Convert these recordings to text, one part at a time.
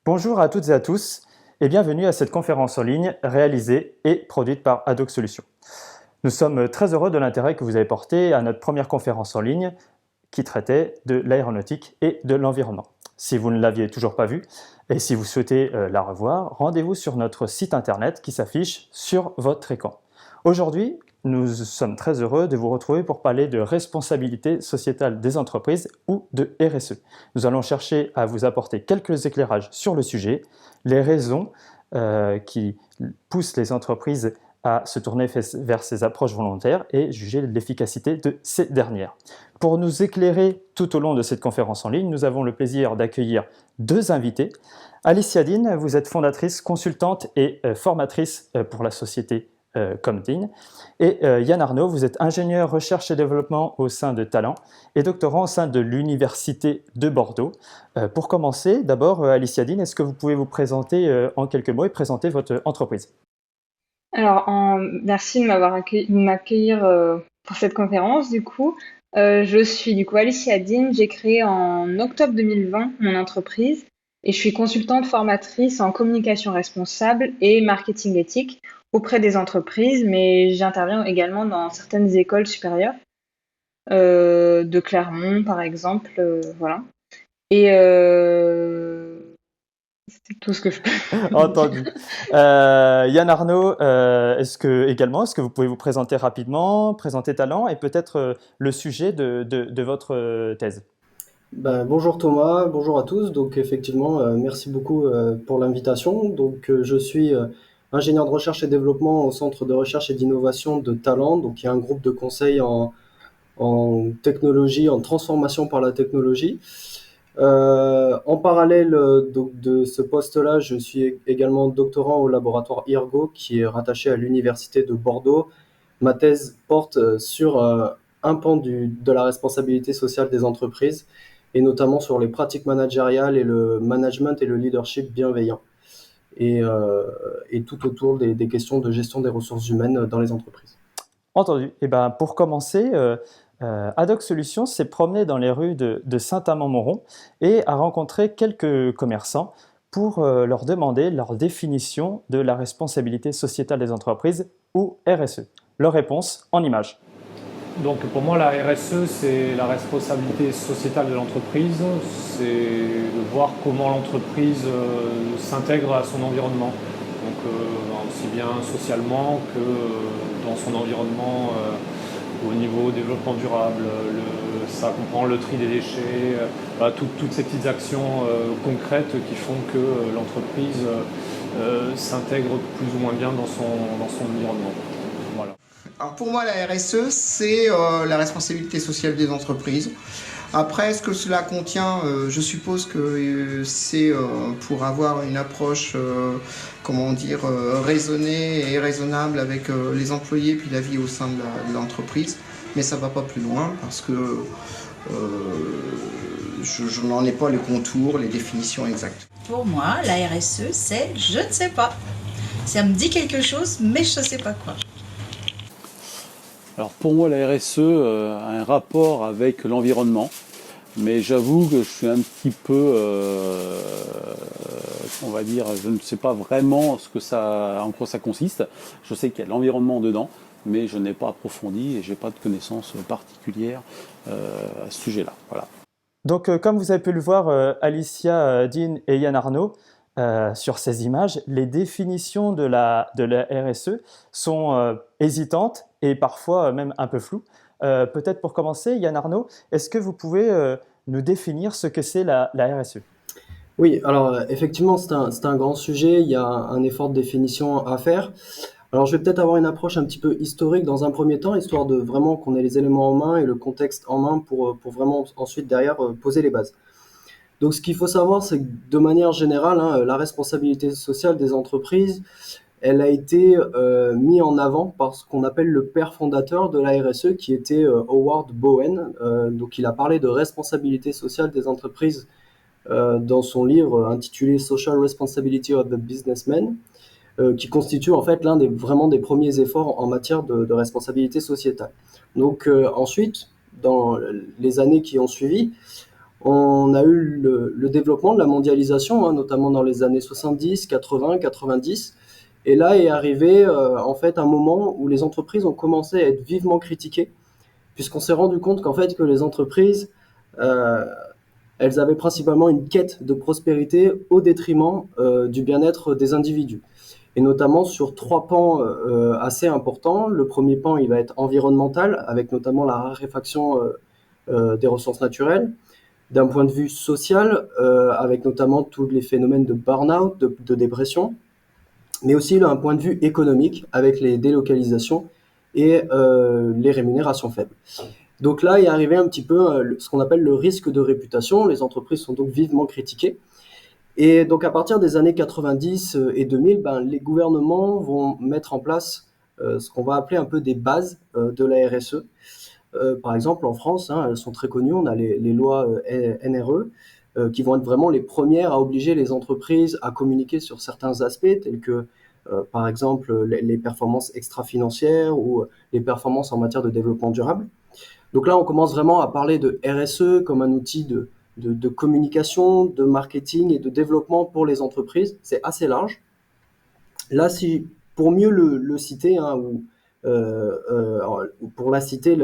Bonjour à toutes et à tous et bienvenue à cette conférence en ligne réalisée et produite par Adoc Solutions. Nous sommes très heureux de l'intérêt que vous avez porté à notre première conférence en ligne qui traitait de l'aéronautique et de l'environnement. Si vous ne l'aviez toujours pas vue et si vous souhaitez la revoir, rendez-vous sur notre site internet qui s'affiche sur votre écran. Aujourd'hui, nous sommes très heureux de vous retrouver pour parler de responsabilité sociétale des entreprises ou de RSE. Nous allons chercher à vous apporter quelques éclairages sur le sujet, les raisons qui poussent les entreprises à se tourner vers ces approches volontaires et juger l'efficacité de ces dernières. Pour nous éclairer tout au long de cette conférence en ligne, nous avons le plaisir d'accueillir deux invités. Alicia Dean, vous êtes fondatrice, consultante et formatrice pour la société Comdin. Et Yann Arnaud, vous êtes ingénieur recherche et développement au sein de Talent et doctorant au sein de l'Université de Bordeaux. Pour commencer, d'abord, Alicia Dean, est-ce que vous pouvez vous présenter en quelques mots et présenter votre entreprise? Alors, merci de m'accueillir pour cette conférence. Je suis Alicia Dean. J'ai créé en octobre 2020 mon entreprise et je suis consultante formatrice en communication responsable et marketing éthique auprès des entreprises, mais j'interviens également dans certaines écoles supérieures de Clermont, par exemple, voilà. Et c'est tout ce que je peux dire. Entendu. Yann Arnaud, est-ce que vous pouvez vous présenter rapidement, présenter Talent et peut-être le sujet de votre thèse? Bonjour Thomas, bonjour à tous. Donc effectivement, merci beaucoup pour l'invitation. Je suis ingénieur de recherche et développement au Centre de recherche et d'innovation de Talent. Donc il y a un groupe de conseil en technologie, en transformation par la technologie. En parallèle de ce poste-là, je suis également doctorant au laboratoire IRGO qui est rattaché à l'Université de Bordeaux. Ma thèse porte sur un pan de la responsabilité sociale des entreprises et notamment sur les pratiques managériales et le management et le leadership bienveillant et tout autour des questions de gestion des ressources humaines dans les entreprises. Entendu. Et ben, pour commencer, Adoc Solutions s'est promené dans les rues de Saint-Amand-Montrond et a rencontré quelques commerçants pour leur demander leur définition de la responsabilité sociétale des entreprises ou RSE. Leur réponse en images. Donc pour moi, la RSE, c'est la responsabilité sociétale de l'entreprise, c'est de voir comment l'entreprise s'intègre à son environnement, donc aussi bien socialement que dans son environnement au niveau développement durable. Ça comprend le tri des déchets, toutes ces petites actions concrètes qui font que l'entreprise s'intègre plus ou moins bien dans son environnement. Voilà. Alors pour moi, la RSE, c'est la responsabilité sociale des entreprises. Après, ce que cela contient, je suppose que c'est pour avoir une approche, raisonnée et raisonnable avec les employés puis la vie au sein de l'entreprise. Mais ça ne va pas plus loin parce que je n'en ai pas les contours, les définitions exactes. Pour moi, la RSE, c'est je ne sais pas. Ça me dit quelque chose, mais je ne sais pas quoi. Alors pour moi, la RSE a un rapport avec l'environnement, mais j'avoue que je suis un petit peu, je ne sais pas vraiment en quoi ça consiste. Je sais qu'il y a l'environnement dedans, mais je n'ai pas approfondi et je n'ai pas de connaissances particulières à ce sujet-là. Voilà. Donc, comme vous avez pu le voir, Alicia Dean et Yann Arnaud, sur ces images, les définitions de la RSE sont hésitantes et parfois même un peu floues. Peut-être pour commencer, Yann Arnaud, est-ce que vous pouvez nous définir ce que c'est la RSE? Oui, alors effectivement, c'est un grand sujet. Il y a un effort de définition à faire. Alors, je vais peut-être avoir une approche un petit peu historique dans un premier temps, histoire de vraiment qu'on ait les éléments en main et le contexte en main pour vraiment ensuite derrière poser les bases. Donc, ce qu'il faut savoir, c'est que de manière générale, la responsabilité sociale des entreprises, elle a été mise en avant par ce qu'on appelle le père fondateur de la RSE, qui était Howard Bowen. Donc, il a parlé de responsabilité sociale des entreprises dans son livre intitulé Social Responsibility of the Businessman, qui constitue en fait l'un vraiment des premiers efforts en matière de responsabilité sociétale. Donc ensuite, dans les années qui ont suivi, on a eu le développement de la mondialisation, hein, notamment dans les années 70, 80, 90. Et là est arrivé en fait un moment où les entreprises ont commencé à être vivement critiquées, puisqu'on s'est rendu compte qu'en fait que les entreprises, euh, elles avaient principalement une quête de prospérité au détriment du bien-être des individus. Et notamment sur 3 pans assez importants. Le premier pan, il va être environnemental, avec notamment la raréfaction des ressources naturelles. D'un point de vue social, avec notamment tous les phénomènes de burn-out, de dépression, mais aussi d'un point de vue économique, avec les délocalisations et les rémunérations faibles. Donc là est arrivé un petit peu ce qu'on appelle le risque de réputation. Les entreprises sont donc vivement critiquées. Et donc à partir des années 90 et 2000, les gouvernements vont mettre en place ce qu'on va appeler un peu des bases de la RSE. Par exemple, en France, hein, elles sont très connues, on a les lois NRE qui vont être vraiment les premières à obliger les entreprises à communiquer sur certains aspects, tels que par exemple les performances extra-financières ou les performances en matière de développement durable. Donc là, on commence vraiment à parler de RSE comme un outil de communication, de marketing et de développement pour les entreprises. C'est assez large. Là, si, pour mieux le citer, hein, pour la citer,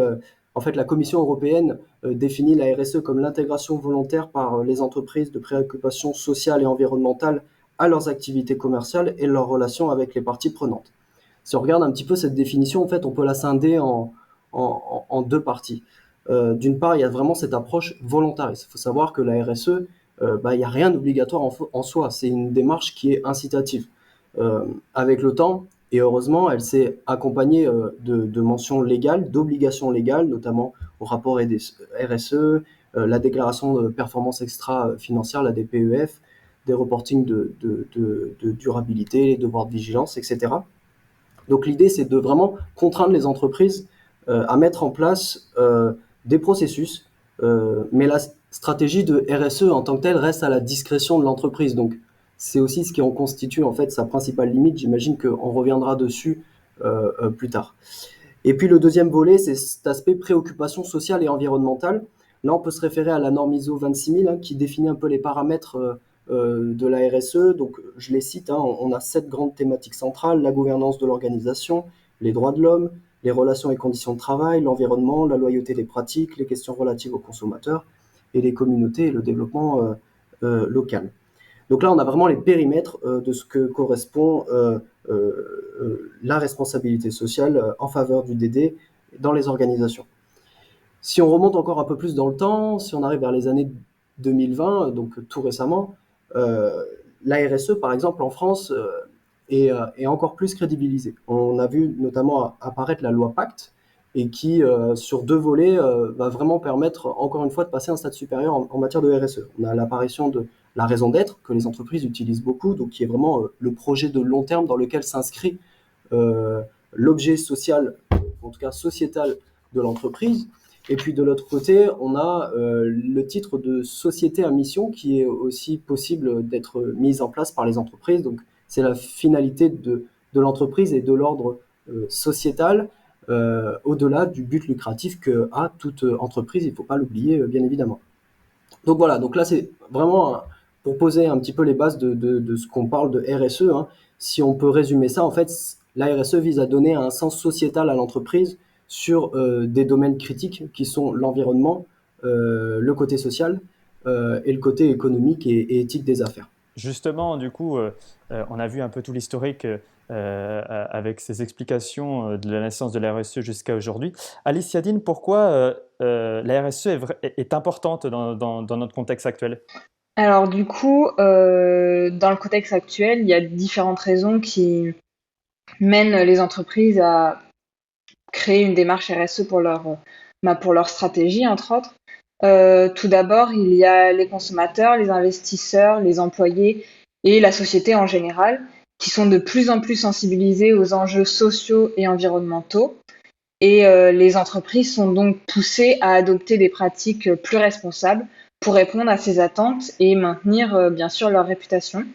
en fait, la Commission européenne définit la RSE comme l'intégration volontaire par les entreprises de préoccupations sociales et environnementales à leurs activités commerciales et leurs relations avec les parties prenantes. Si on regarde un petit peu cette définition, en fait, on peut la scinder en 2 parties. D'une part, il y a vraiment cette approche volontariste. Il faut savoir que la RSE, il n'y a rien d'obligatoire en soi. C'est une démarche qui est incitative. Avec le temps, et heureusement, elle s'est accompagnée de mentions légales, d'obligations légales, notamment au rapport RSE, la déclaration de performance extra-financière, la DPEF, des reportings de durabilité, les devoirs de vigilance, etc. Donc l'idée, c'est de vraiment contraindre les entreprises à mettre en place des processus, mais la stratégie de RSE en tant que telle reste à la discrétion de l'entreprise. Donc c'est aussi ce qui en constitue en fait sa principale limite. J'imagine qu'on reviendra dessus plus tard. Et puis le deuxième volet, c'est cet aspect préoccupation sociale et environnementale. Là, on peut se référer à la norme ISO 26000 hein, qui définit un peu les paramètres de la RSE. Donc je les cite, hein, on a 7 grandes thématiques centrales: la gouvernance de l'organisation, les droits de l'homme, les relations et conditions de travail, l'environnement, la loyauté des pratiques, les questions relatives aux consommateurs et les communautés et le développement local. Donc là, on a vraiment les périmètres de ce que correspond la responsabilité sociale en faveur du DD dans les organisations. Si on remonte encore un peu plus dans le temps, si on arrive vers les années 2020, donc tout récemment, la RSE, par exemple, en France, est encore plus crédibilisée. On a vu notamment apparaître la loi Pacte, et qui, sur 2 volets, va vraiment permettre, encore une fois, de passer à un stade supérieur en matière de RSE. On a l'apparition de la raison d'être, que les entreprises utilisent beaucoup, donc qui est vraiment le projet de long terme dans lequel s'inscrit l'objet social, en tout cas sociétal, de l'entreprise. Et puis de l'autre côté, on a le titre de société à mission qui est aussi possible d'être mise en place par les entreprises. Donc c'est la finalité de l'entreprise et de l'ordre sociétal, au-delà du but lucratif que a toute entreprise, il ne faut pas l'oublier bien évidemment. Donc voilà, donc là c'est vraiment pour poser un petit peu les bases de ce qu'on parle de RSE. Hein. Si on peut résumer ça, en fait, la RSE vise à donner un sens sociétal à l'entreprise sur des domaines critiques qui sont l'environnement, le côté social et le côté économique et éthique des affaires. Justement, du coup, on a vu un peu tout l'historique avec ces explications de la naissance de la RSE jusqu'à aujourd'hui. Alicia Dean, pourquoi la RSE est importante dans notre contexte actuel? Alors du coup, dans le contexte actuel, il y a différentes raisons qui mènent les entreprises à créer une démarche RSE pour leur stratégie, entre autres. Tout d'abord, il y a les consommateurs, les investisseurs, les employés et la société en général, qui sont de plus en plus sensibilisés aux enjeux sociaux et environnementaux. Et les entreprises sont donc poussées à adopter des pratiques plus responsables pour répondre à ces attentes et maintenir bien sûr leur réputation.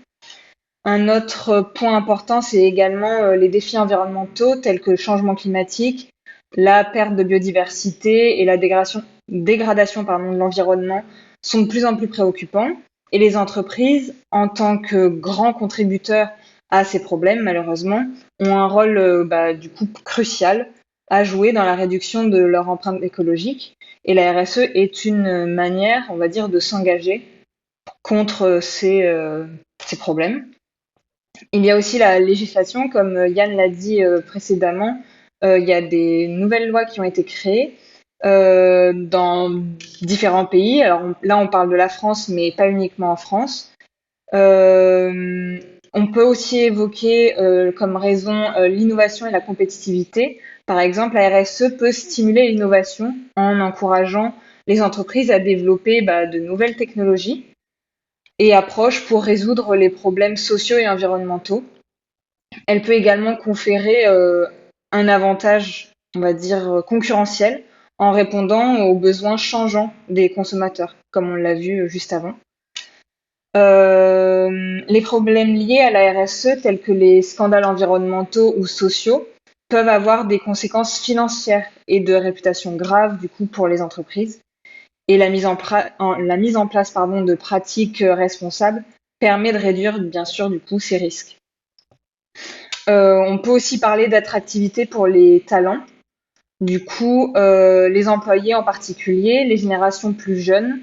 Un autre point important, c'est également les défis environnementaux tels que le changement climatique, la perte de biodiversité et la dégradation de l'environnement sont de plus en plus préoccupants et les entreprises, en tant que grands contributeurs à ces problèmes, malheureusement, ont un rôle du coup crucial à jouer dans la réduction de leur empreinte écologique. Et la RSE est une manière, on va dire, de s'engager contre ces problèmes. Il y a aussi la législation, comme Yann l'a dit précédemment, il y a des nouvelles lois qui ont été créées dans différents pays. Alors là, on parle de la France, mais pas uniquement en France. On peut aussi évoquer comme raison l'innovation et la compétitivité. Par exemple, la RSE peut stimuler l'innovation en encourageant les entreprises à développer de nouvelles technologies et approches pour résoudre les problèmes sociaux et environnementaux. Elle peut également conférer un avantage, on va dire, concurrentiel en répondant aux besoins changeants des consommateurs, comme on l'a vu juste avant. Les problèmes liés à la RSE, tels que les scandales environnementaux ou sociaux, peuvent avoir des conséquences financières et de réputation graves du coup pour les entreprises. Et la mise en place de pratiques responsables permet de réduire bien sûr du coup ces risques. On peut aussi parler d'attractivité pour les talents. Du coup, les employés en particulier, les générations plus jeunes,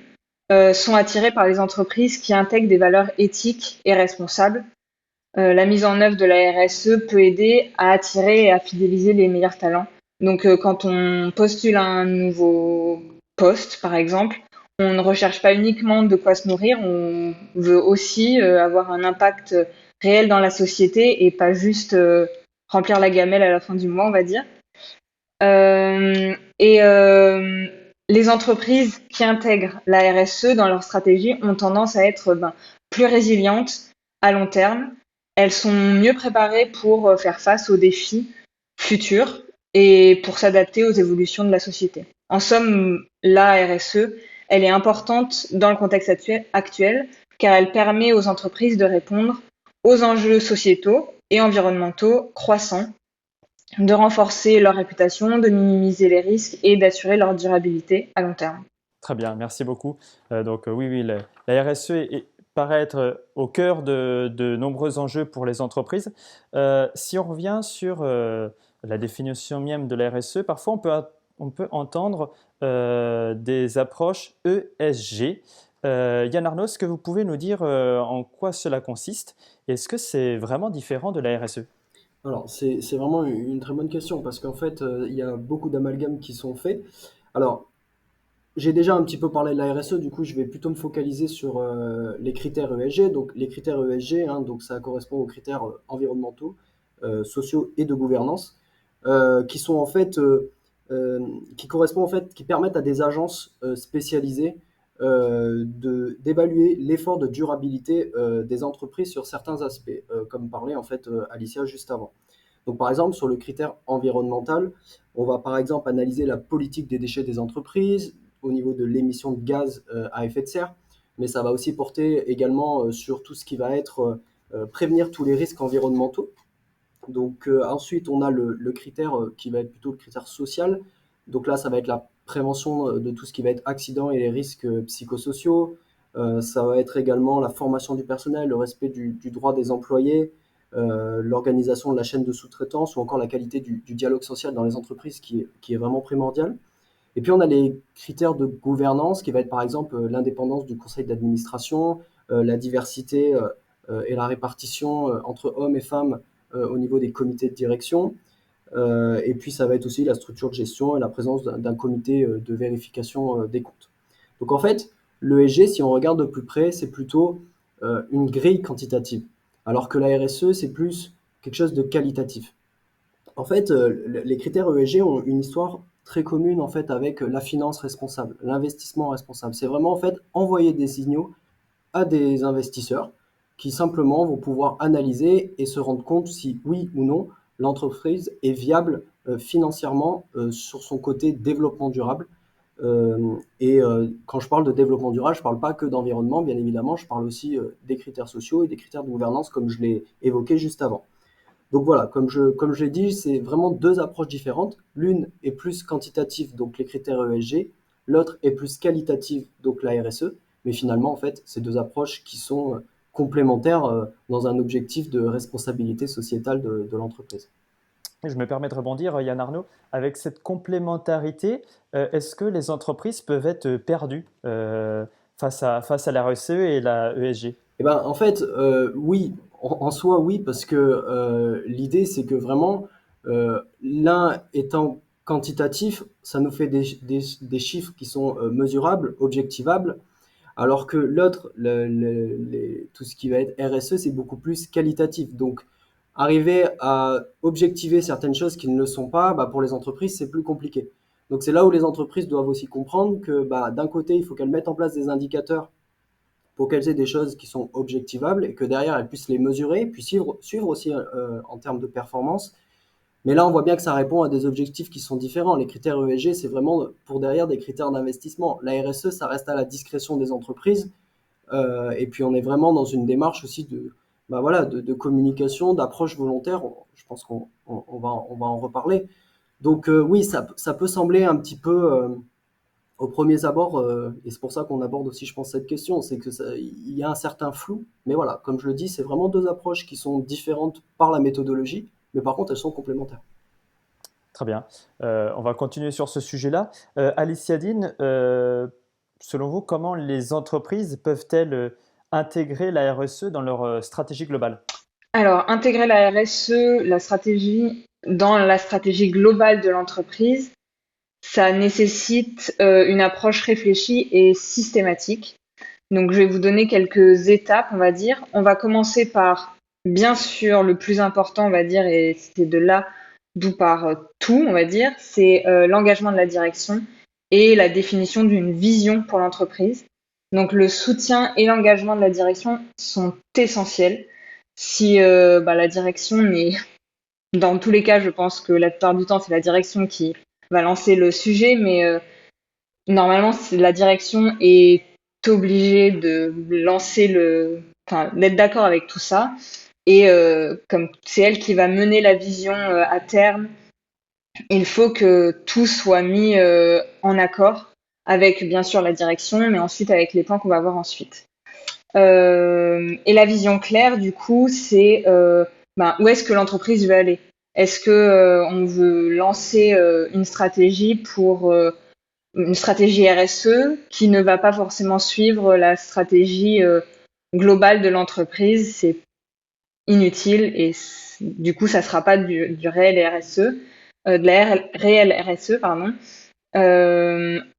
sont attirés par les entreprises qui intègrent des valeurs éthiques et responsables. La mise en œuvre de la RSE peut aider à attirer et à fidéliser les meilleurs talents. Donc, quand on postule à un nouveau poste, par exemple, on ne recherche pas uniquement de quoi se nourrir, on veut aussi avoir un impact réel dans la société et pas juste remplir la gamelle à la fin du mois, on va dire. Les entreprises qui intègrent la RSE dans leur stratégie ont tendance à être plus résilientes à long terme. Elles sont mieux préparées pour faire face aux défis futurs et pour s'adapter aux évolutions de la société. En somme, la RSE, elle est importante dans le contexte actuel car elle permet aux entreprises de répondre aux enjeux sociétaux et environnementaux croissants, de renforcer leur réputation, de minimiser les risques et d'assurer leur durabilité à long terme. Très bien, merci beaucoup. Oui, la RSE paraît être au cœur de nombreux enjeux pour les entreprises. Si on revient sur la définition même de la RSE, parfois on peut entendre des approches ESG. Yann Arnaud, est-ce que vous pouvez nous dire en quoi cela consiste? Est-ce que c'est vraiment différent de la RSE? Alors, c'est vraiment une très bonne question parce qu'en fait, il y a beaucoup d'amalgames qui sont faits. Alors, j'ai déjà un petit peu parlé de la RSE, du coup, je vais plutôt me focaliser sur les critères ESG. Donc, les critères ESG, donc ça correspond aux critères environnementaux, sociaux et de gouvernance, qui sont en fait, qui correspondent en fait, qui permettent à des agences spécialisées d'évaluer l'effort de durabilité des entreprises sur certains aspects, comme parlait en fait Alicia juste avant. Donc, par exemple, sur le critère environnemental, on va par exemple analyser la politique des déchets des entreprises au niveau de l'émission de gaz à effet de serre, mais ça va aussi porter également sur tout ce qui va être prévenir tous les risques environnementaux. Donc ensuite, on a le critère qui va être plutôt le critère social. Donc là, ça va être la prévention de tout ce qui va être accident et les risques psychosociaux. Ça va être également la formation du personnel, le respect du droit des employés, l'organisation de la chaîne de sous-traitance ou encore la qualité du dialogue social dans les entreprises qui est vraiment primordial. Et puis on a les critères de gouvernance qui va être par exemple l'indépendance du conseil d'administration, la diversité et la répartition entre hommes et femmes au niveau des comités de direction. Et puis ça va être aussi la structure de gestion et la présence d'un comité de vérification des comptes. Donc en fait, l'ESG, si on regarde de plus près, c'est plutôt une grille quantitative, alors que la RSE, c'est plus quelque chose de qualitatif. En fait, les critères ESG ont une histoire très commune en fait avec la finance responsable, l'investissement responsable. C'est vraiment en fait envoyer des signaux à des investisseurs qui simplement vont pouvoir analyser et se rendre compte si oui ou non l'entreprise est viable financièrement sur son côté développement durable. Quand je parle de développement durable, je ne parle pas que d'environnement, bien évidemment, je parle aussi des critères sociaux et des critères de gouvernance comme je l'ai évoqué juste avant. Donc voilà, comme je l'ai dit, c'est vraiment deux approches différentes. L'une est plus quantitative, donc les critères ESG. L'autre est plus qualitative, donc la RSE. mais finalement, en fait, c'est deux approches qui sont complémentaires dans un objectif de responsabilité sociétale de l'entreprise. Je me permets de rebondir, Yann Arnaud. Avec cette complémentarité, est-ce que les entreprises peuvent être perdues face à la RSE et la ESG? Eh ben, en fait, oui, en soi, oui, parce que l'idée, c'est que vraiment, l'un étant quantitatif, ça nous fait des chiffres qui sont mesurables, objectivables, alors que l'autre, tout ce qui va être RSE, c'est beaucoup plus qualitatif. Donc, arriver à objectiver certaines choses qui ne le sont pas, bah, pour les entreprises, c'est plus compliqué. Donc, c'est là où les entreprises doivent aussi comprendre que bah, d'un côté, il faut qu'elles mettent en place des indicateurs pour qu'elles aient des choses qui sont objectivables et que derrière, elles puissent les mesurer, puis suivre aussi en termes de performance. Mais là, on voit bien que ça répond à des objectifs qui sont différents. Les critères ESG, c'est vraiment pour derrière des critères d'investissement. La RSE, ça reste à la discrétion des entreprises. Et puis, on est vraiment dans une démarche aussi bah voilà, de communication, d'approche volontaire. Je pense qu'on va en reparler. Donc, oui, ça peut sembler un petit peu, au premier abord, et c'est pour ça qu'on aborde aussi, je pense, cette question, c'est que il y a un certain flou. Mais voilà, comme je le dis, c'est vraiment deux approches qui sont différentes par la méthodologie, mais par contre, elles sont complémentaires. Très bien. On va continuer sur ce sujet-là. Alicia Dean, selon vous, comment les entreprises peuvent-elles intégrer la RSE dans leur stratégie globale? Alors, intégrer la RSE, la stratégie, dans la stratégie globale de l'entreprise, ça nécessite une approche réfléchie et systématique. Donc, je vais vous donner quelques étapes, on va dire. On va commencer par, bien sûr, le plus important, on va dire, et c'est de là d'où part tout, on va dire, c'est l'engagement de la direction et la définition d'une vision pour l'entreprise. Donc, le soutien et l'engagement de la direction sont essentiels. Si la direction n'est, dans tous les cas, je pense que la plupart du temps, c'est la direction qui va lancer le sujet, mais normalement, la direction est obligée de lancer d'être d'accord avec tout ça. Et comme c'est elle qui va mener la vision à terme, il faut que tout soit mis en accord avec, bien sûr, la direction, mais ensuite avec les plans qu'on va voir ensuite. Et la vision claire, du coup, c'est où est-ce que l'entreprise veut aller? Est-ce que on veut lancer une stratégie pour une stratégie RSE qui ne va pas forcément suivre la stratégie globale de l'entreprise? C'est inutile et du coup, ça sera pas du réel RSE, de la réelle RSE, pardon.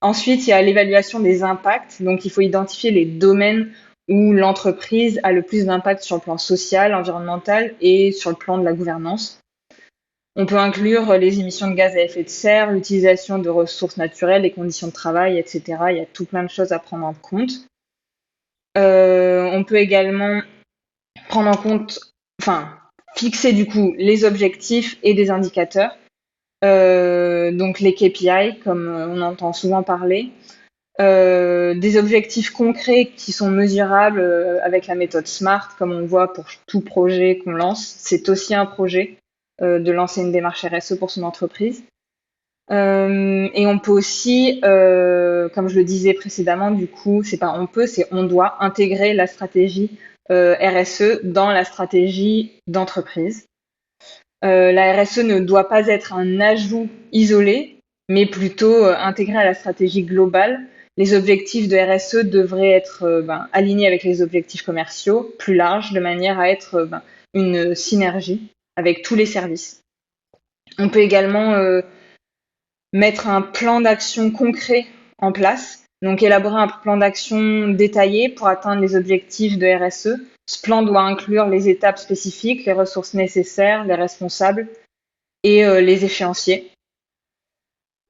Ensuite, il y a l'évaluation des impacts. Donc, il faut identifier les domaines où l'entreprise a le plus d'impact sur le plan social, environnemental et sur le plan de la gouvernance. On peut inclure les émissions de gaz à effet de serre, l'utilisation de ressources naturelles, les conditions de travail, etc. Il y a tout plein de choses à prendre en compte. On peut également prendre en compte, fixer du coup les objectifs et des indicateurs. Donc les KPI, comme on entend souvent parler. Des objectifs concrets qui sont mesurables avec la méthode SMART, comme on voit pour tout projet qu'on lance. C'est aussi un projet de lancer une démarche RSE pour son entreprise. Et on peut aussi, comme je le disais précédemment, du coup, c'est pas on peut, c'est on doit intégrer la stratégie RSE dans la stratégie d'entreprise. La RSE ne doit pas être un ajout isolé, mais plutôt intégré à la stratégie globale. Les objectifs de RSE devraient être alignés avec les objectifs commerciaux, plus larges, de manière à être une synergie avec tous les services. On peut également mettre un plan d'action concret en place, donc élaborer un plan d'action détaillé pour atteindre les objectifs de RSE. Ce plan doit inclure les étapes spécifiques, les ressources nécessaires, les responsables et les échéanciers.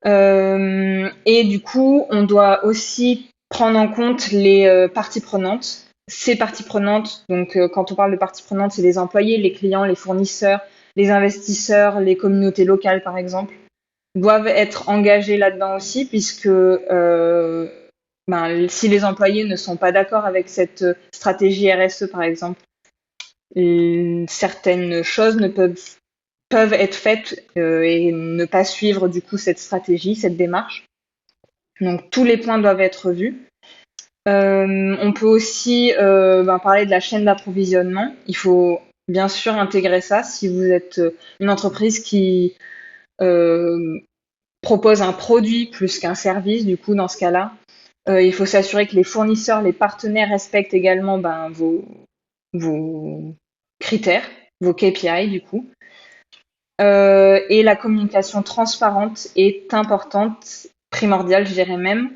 Et du coup, on doit aussi prendre en compte les parties prenantes. Ces parties prenantes, donc quand on parle de parties prenantes, c'est les employés, les clients, les fournisseurs, les investisseurs, les communautés locales par exemple, doivent être engagés là-dedans aussi, puisque si les employés ne sont pas d'accord avec cette stratégie RSE par exemple, certaines choses ne peuvent être faites et ne pas suivre du coup cette stratégie, cette démarche. Donc tous les points doivent être vus. On peut aussi parler de la chaîne d'approvisionnement. Il faut bien sûr intégrer ça si vous êtes une entreprise qui euh, propose un produit plus qu'un service. Du coup, dans ce cas-là, il faut s'assurer que les fournisseurs, les partenaires respectent également vos critères, vos KPI du coup. Et la communication transparente est importante, primordiale, je dirais même.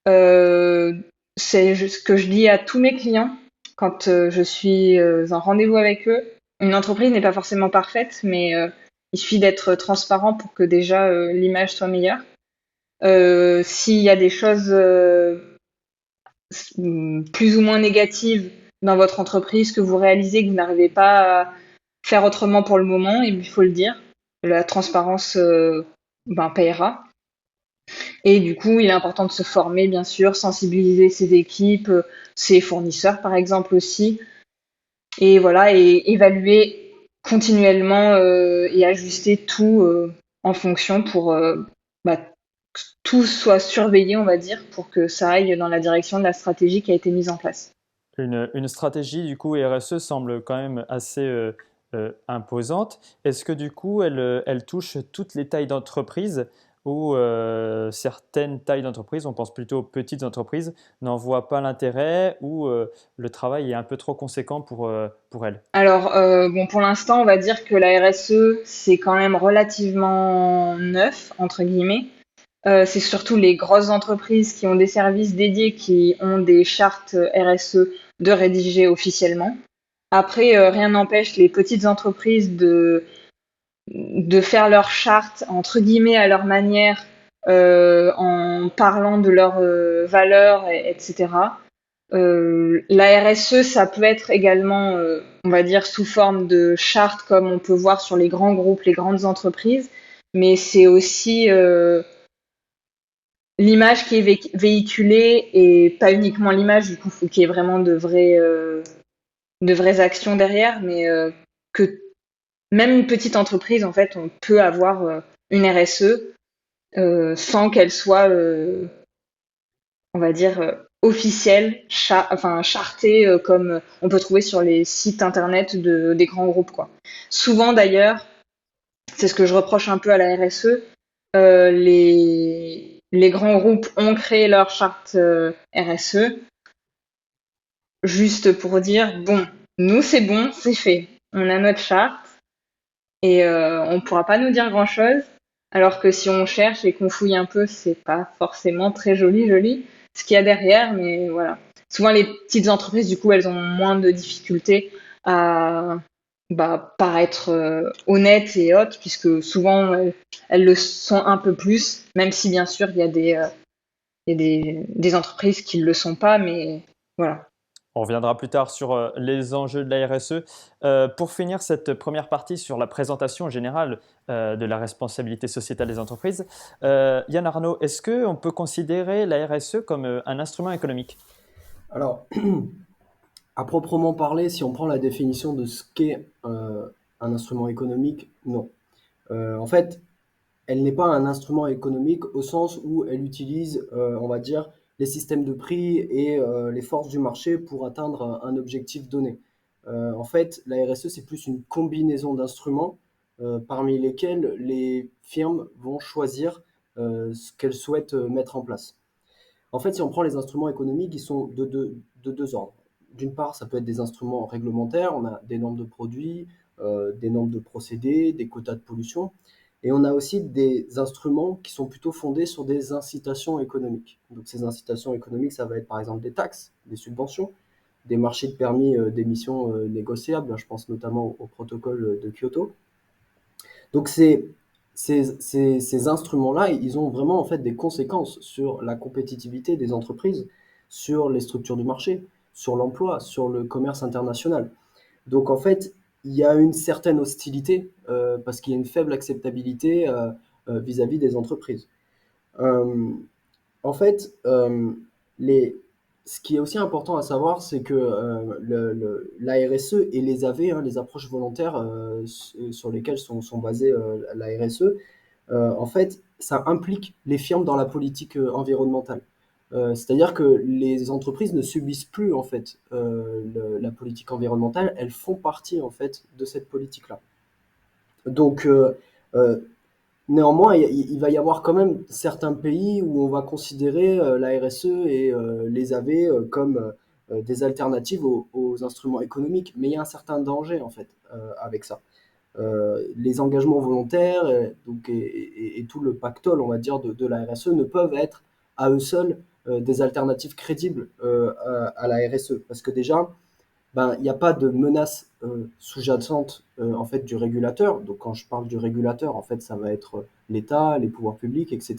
Euh, c'est ce que je dis à tous mes clients quand je suis en rendez-vous avec eux. Une entreprise n'est pas forcément parfaite, mais il suffit d'être transparent pour que déjà l'image soit meilleure. S'il y a des choses plus ou moins négatives dans votre entreprise que vous réalisez que vous n'arrivez pas à faire autrement pour le moment, il faut le dire. La transparence payera. Et du coup, il est important de se former, bien sûr, sensibiliser ses équipes, ses fournisseurs, par exemple, aussi. Et voilà, et évaluer continuellement et ajuster tout en fonction pour bah, que tout soit surveillé, on va dire, pour que ça aille dans la direction de la stratégie qui a été mise en place. Une stratégie du coup RSE semble quand même assez imposante. Est-ce que du coup elle touche toutes les tailles d'entreprise ou certaines tailles d'entreprise, on pense plutôt aux petites entreprises, n'en voient pas l'intérêt ou le travail est un peu trop conséquent pour elles? Alors, pour l'instant, on va dire que la RSE, c'est quand même relativement neuf, entre guillemets. C'est surtout les grosses entreprises qui ont des services dédiés qui ont des chartes RSE de rédiger officiellement. Après, rien n'empêche les petites entreprises de faire leur charte entre guillemets à leur manière en parlant de leurs valeurs, etc. La RSE, ça peut être également, on va dire, sous forme de charte comme on peut voir sur les grands groupes, les grandes entreprises, mais c'est aussi l'image qui est véhiculée et pas uniquement l'image, du coup, faut qu'il y ait vraiment de vraies actions derrière, mais que même une petite entreprise, en fait, on peut avoir une RSE sans qu'elle soit, on va dire, officielle, chartée, comme on peut trouver sur les sites internet des grands groupes, quoi. Souvent, d'ailleurs, c'est ce que je reproche un peu à la RSE, les grands groupes ont créé leur charte RSE juste pour dire, bon, nous c'est bon, c'est fait. On a notre charte et on ne pourra pas nous dire grand-chose. Alors que si on cherche et qu'on fouille un peu, c'est pas forcément très joli ce qu'il y a derrière, mais voilà. Souvent les petites entreprises, du coup, elles ont moins de difficultés à paraître honnêtes et hautes, puisque souvent elles le sont un peu plus, même si bien sûr il y a des entreprises qui ne le sont pas, mais voilà. On reviendra plus tard sur les enjeux de la RSE. Pour finir cette première partie sur la présentation générale de la responsabilité sociétale des entreprises, Yann Arnaud, est-ce qu'on peut considérer la RSE comme un instrument économique? Alors, à proprement parler, si on prend la définition de ce qu'est un instrument économique, non. En fait, elle n'est pas un instrument économique au sens où elle utilise, on va dire, les systèmes de prix et les forces du marché pour atteindre un objectif donné. En fait, la RSE, c'est plus une combinaison d'instruments parmi lesquels les firmes vont choisir ce qu'elles souhaitent mettre en place. En fait, si on prend les instruments économiques, ils sont de deux ordres. D'une part, ça peut être des instruments réglementaires, on a des normes de produits, des normes de procédés, des quotas de pollution. Et on a aussi des instruments qui sont plutôt fondés sur des incitations économiques. Donc ces incitations économiques, ça va être par exemple des taxes, des subventions, des marchés de permis d'émissions négociables. Je pense notamment au protocole de Kyoto. Donc ces instruments-là, ils ont vraiment en fait des conséquences sur la compétitivité des entreprises, sur les structures du marché, sur l'emploi, sur le commerce international. Donc en fait, il y a une certaine hostilité parce qu'il y a une faible acceptabilité vis-à-vis des entreprises. Euh, en fait, les, ce qui est aussi important à savoir, c'est que la RSE et les AV, hein, les approches volontaires sur lesquelles sont basées la RSE, en fait, ça implique les firmes dans la politique environnementale. C'est-à-dire que les entreprises ne subissent plus en fait la politique environnementale, elles font partie en fait de cette politique-là. Donc euh, néanmoins, il va y avoir quand même certains pays où on va considérer la RSE et les AV comme des alternatives aux instruments économiques, mais il y a un certain danger en fait avec ça. Les engagements volontaires et tout le pactole, on va dire, de la RSE ne peuvent être à eux seuls des alternatives crédibles à la RSE. Parce que déjà, ben, il n'y a pas de menace sous-jacente en fait, du régulateur. Donc quand je parle du régulateur, en fait, ça va être l'État, les pouvoirs publics, etc.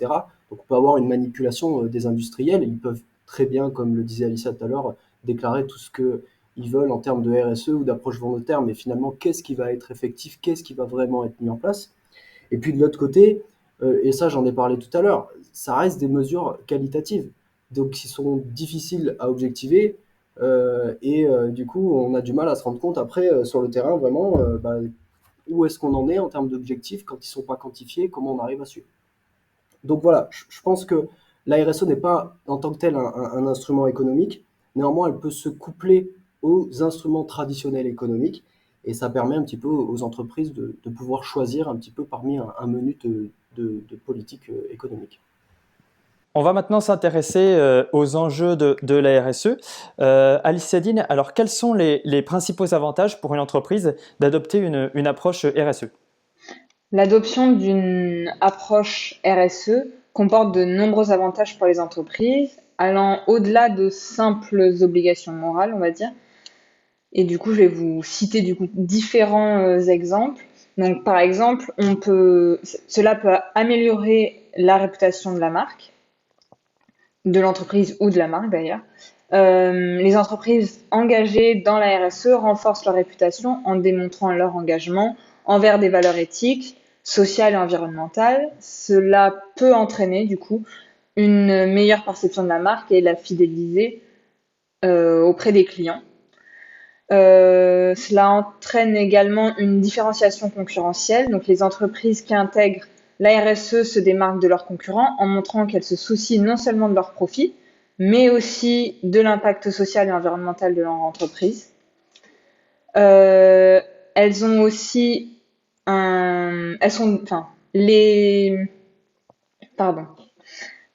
Donc on peut avoir une manipulation des industriels. Ils peuvent très bien, comme le disait Alicia tout à l'heure, déclarer tout ce qu'ils veulent en termes de RSE ou d'approche volontaire, mais finalement, qu'est-ce qui va être effectif, qu'est-ce qui va vraiment être mis en place. Et puis de l'autre côté, et ça j'en ai parlé tout à l'heure, ça reste des mesures qualitatives, donc qui sont difficiles à objectiver, du coup on a du mal à se rendre compte après sur le terrain vraiment où est-ce qu'on en est en termes d'objectifs quand ils ne sont pas quantifiés, comment on arrive à suivre. Donc voilà, je pense que la RSE n'est pas en tant que tel un instrument économique. Néanmoins, elle peut se coupler aux instruments traditionnels économiques et ça permet un petit peu aux entreprises de pouvoir choisir un petit peu parmi un menu de politique économique. On va maintenant s'intéresser aux enjeux de la RSE. Alice Adine, alors quels sont les principaux avantages pour une entreprise d'adopter une approche RSE? L'adoption d'une approche RSE comporte de nombreux avantages pour les entreprises, allant au-delà de simples obligations morales, on va dire. Et du coup, je vais vous citer différents exemples. Donc, par exemple, cela peut améliorer la réputation de la marque, de l'entreprise ou de la marque d'ailleurs. Les entreprises engagées dans la RSE renforcent leur réputation en démontrant leur engagement envers des valeurs éthiques, sociales et environnementales. Cela peut entraîner du coup une meilleure perception de la marque et la fidéliser auprès des clients. Cela entraîne également une différenciation concurrentielle. Donc les entreprises qui intègrent la RSE se démarquent de leurs concurrents en montrant qu'elles se soucient non seulement de leur profit, mais aussi de l'impact social et environnemental de leur entreprise. Elles ont aussi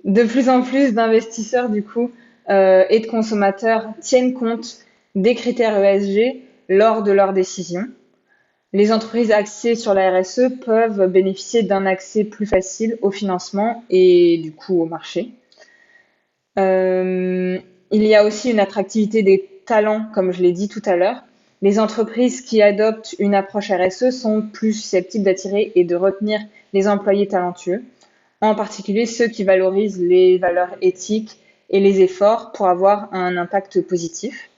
de plus en plus d'investisseurs du coup et de consommateurs tiennent compte des critères ESG lors de leurs décisions. Les entreprises axées sur la RSE peuvent bénéficier d'un accès plus facile au financement et du coup au marché. Il y a aussi une attractivité des talents, comme je l'ai dit tout à l'heure. Les entreprises qui adoptent une approche RSE sont plus susceptibles d'attirer et de retenir les employés talentueux, en particulier ceux qui valorisent les valeurs éthiques et les efforts pour avoir un impact positif.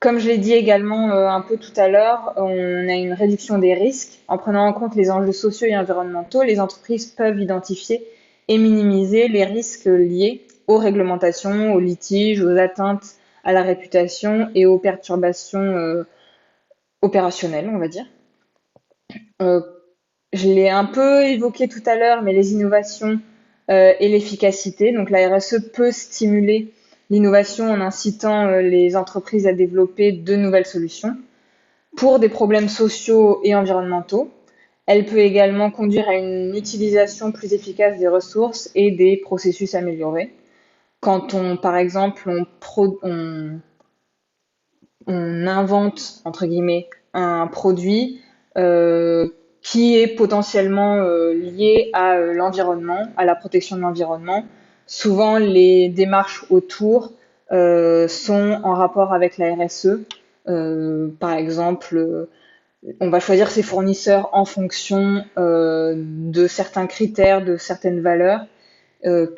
Comme je l'ai dit également un peu tout à l'heure, on a une réduction des risques. En prenant en compte les enjeux sociaux et environnementaux, les entreprises peuvent identifier et minimiser les risques liés aux réglementations, aux litiges, aux atteintes à la réputation et aux perturbations opérationnelles, on va dire. Je l'ai un peu évoqué tout à l'heure, mais les innovations et l'efficacité. Donc la RSE peut stimuler l'innovation en incitant les entreprises à développer de nouvelles solutions pour des problèmes sociaux et environnementaux. Elle peut également conduire à une utilisation plus efficace des ressources et des processus améliorés. Quand par exemple, on invente, entre guillemets, un produit qui est potentiellement lié à l'environnement, à la protection de l'environnement, souvent les démarches autour sont en rapport avec la RSE. Par exemple, on va choisir ses fournisseurs en fonction de certains critères, de certaines valeurs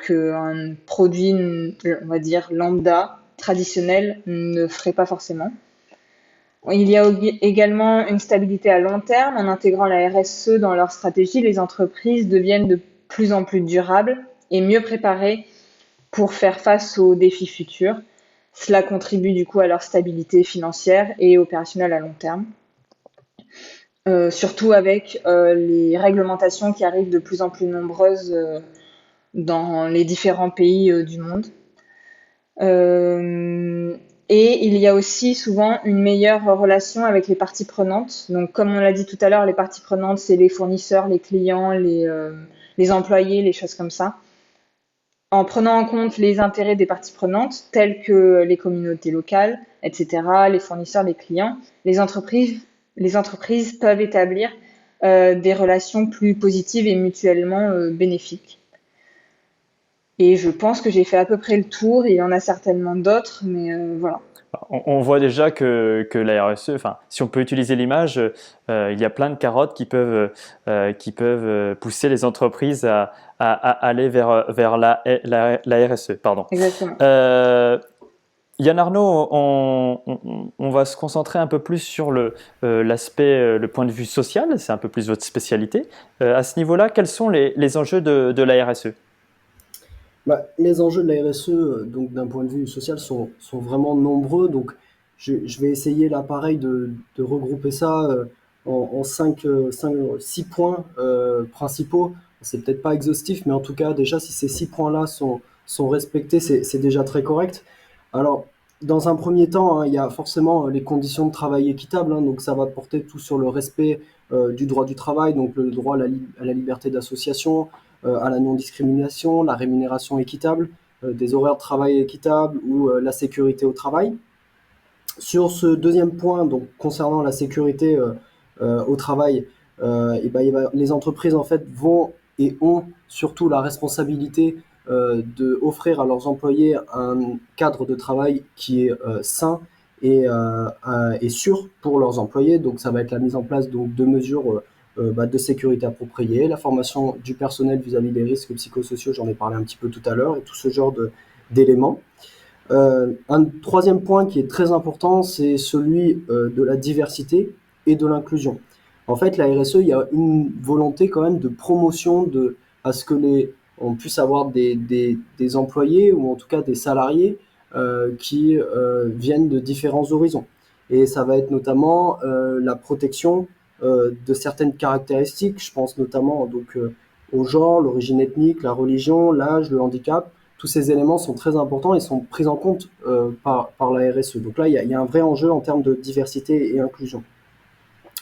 qu'un produit, on va dire, lambda, traditionnel, ne ferait pas forcément. Il y a également une stabilité à long terme. En intégrant la RSE dans leur stratégie, les entreprises deviennent de plus en plus durables et mieux préparées pour faire face aux défis futurs. Cela contribue du coup à leur stabilité financière et opérationnelle à long terme. Surtout avec les réglementations qui arrivent de plus en plus nombreuses dans les différents pays du monde. Euh, et il y a aussi souvent une meilleure relation avec les parties prenantes. Donc, comme on l'a dit tout à l'heure, les parties prenantes, c'est les fournisseurs, les clients, les employés, les choses comme ça. En prenant en compte les intérêts des parties prenantes, telles que les communautés locales, etc., les fournisseurs, les clients, les entreprises peuvent établir des relations plus positives et mutuellement bénéfiques. Et je pense que j'ai fait à peu près le tour. Il y en a certainement d'autres, mais voilà. On voit déjà que la RSE, enfin, si on peut utiliser l'image, il y a plein de carottes qui peuvent pousser les entreprises à aller vers la RSE. Pardon. Exactement. Yann Arnaud, on va se concentrer un peu plus sur l'aspect, le point de vue social, c'est un peu plus votre spécialité. À ce niveau-là, quels sont les enjeux de la RSE? Les enjeux de la RSE, donc d'un point de vue social, sont vraiment nombreux. Donc, je vais essayer là, pareil, de regrouper ça en 6 points principaux. C'est peut-être pas exhaustif, mais en tout cas, déjà, si ces 6 points-là sont respectés, c'est déjà très correct. Alors, dans un premier temps, hein, il y a forcément les conditions de travail équitables. Hein, donc, ça va porter tout sur le respect du droit du travail, donc le droit à la liberté d'association, à la non-discrimination, la rémunération équitable, des horaires de travail équitables ou la sécurité au travail. Sur ce deuxième point, donc concernant la sécurité au travail, les entreprises en fait vont et ont surtout la responsabilité de offrir à leurs employés un cadre de travail qui est sain et sûr pour leurs employés. Donc ça va être la mise en place donc, de mesures de sécurité appropriée, la formation du personnel vis-à-vis des risques psychosociaux, j'en ai parlé un petit peu tout à l'heure, et tout ce genre d'éléments. Un troisième point qui est très important, c'est celui de la diversité et de l'inclusion. En fait, la RSE, il y a une volonté quand même de promotion à ce que on puisse avoir des employés ou en tout cas des salariés qui viennent de différents horizons. Et ça va être notamment la protection de certaines caractéristiques. Je pense notamment au genre, l'origine ethnique, la religion, l'âge, le handicap. Tous ces éléments sont très importants et sont pris en compte par la RSE. Donc là, il y a un vrai enjeu en termes de diversité et inclusion.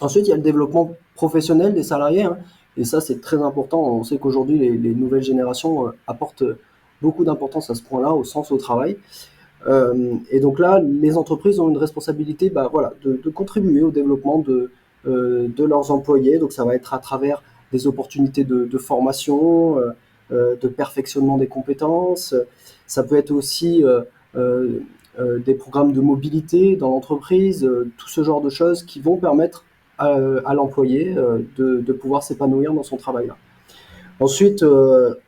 Ensuite, il y a le développement professionnel des salariés, hein, et ça, c'est très important. On sait qu'aujourd'hui, les nouvelles générations apportent beaucoup d'importance à ce point-là, au sens au travail. Et donc là, les entreprises ont une responsabilité de contribuer au développement de leurs employés. Donc ça va être à travers des opportunités de formation, de perfectionnement des compétences. Ça peut être aussi des programmes de mobilité dans l'entreprise, tout ce genre de choses qui vont permettre à l'employé de pouvoir s'épanouir dans son travail-là. Ensuite,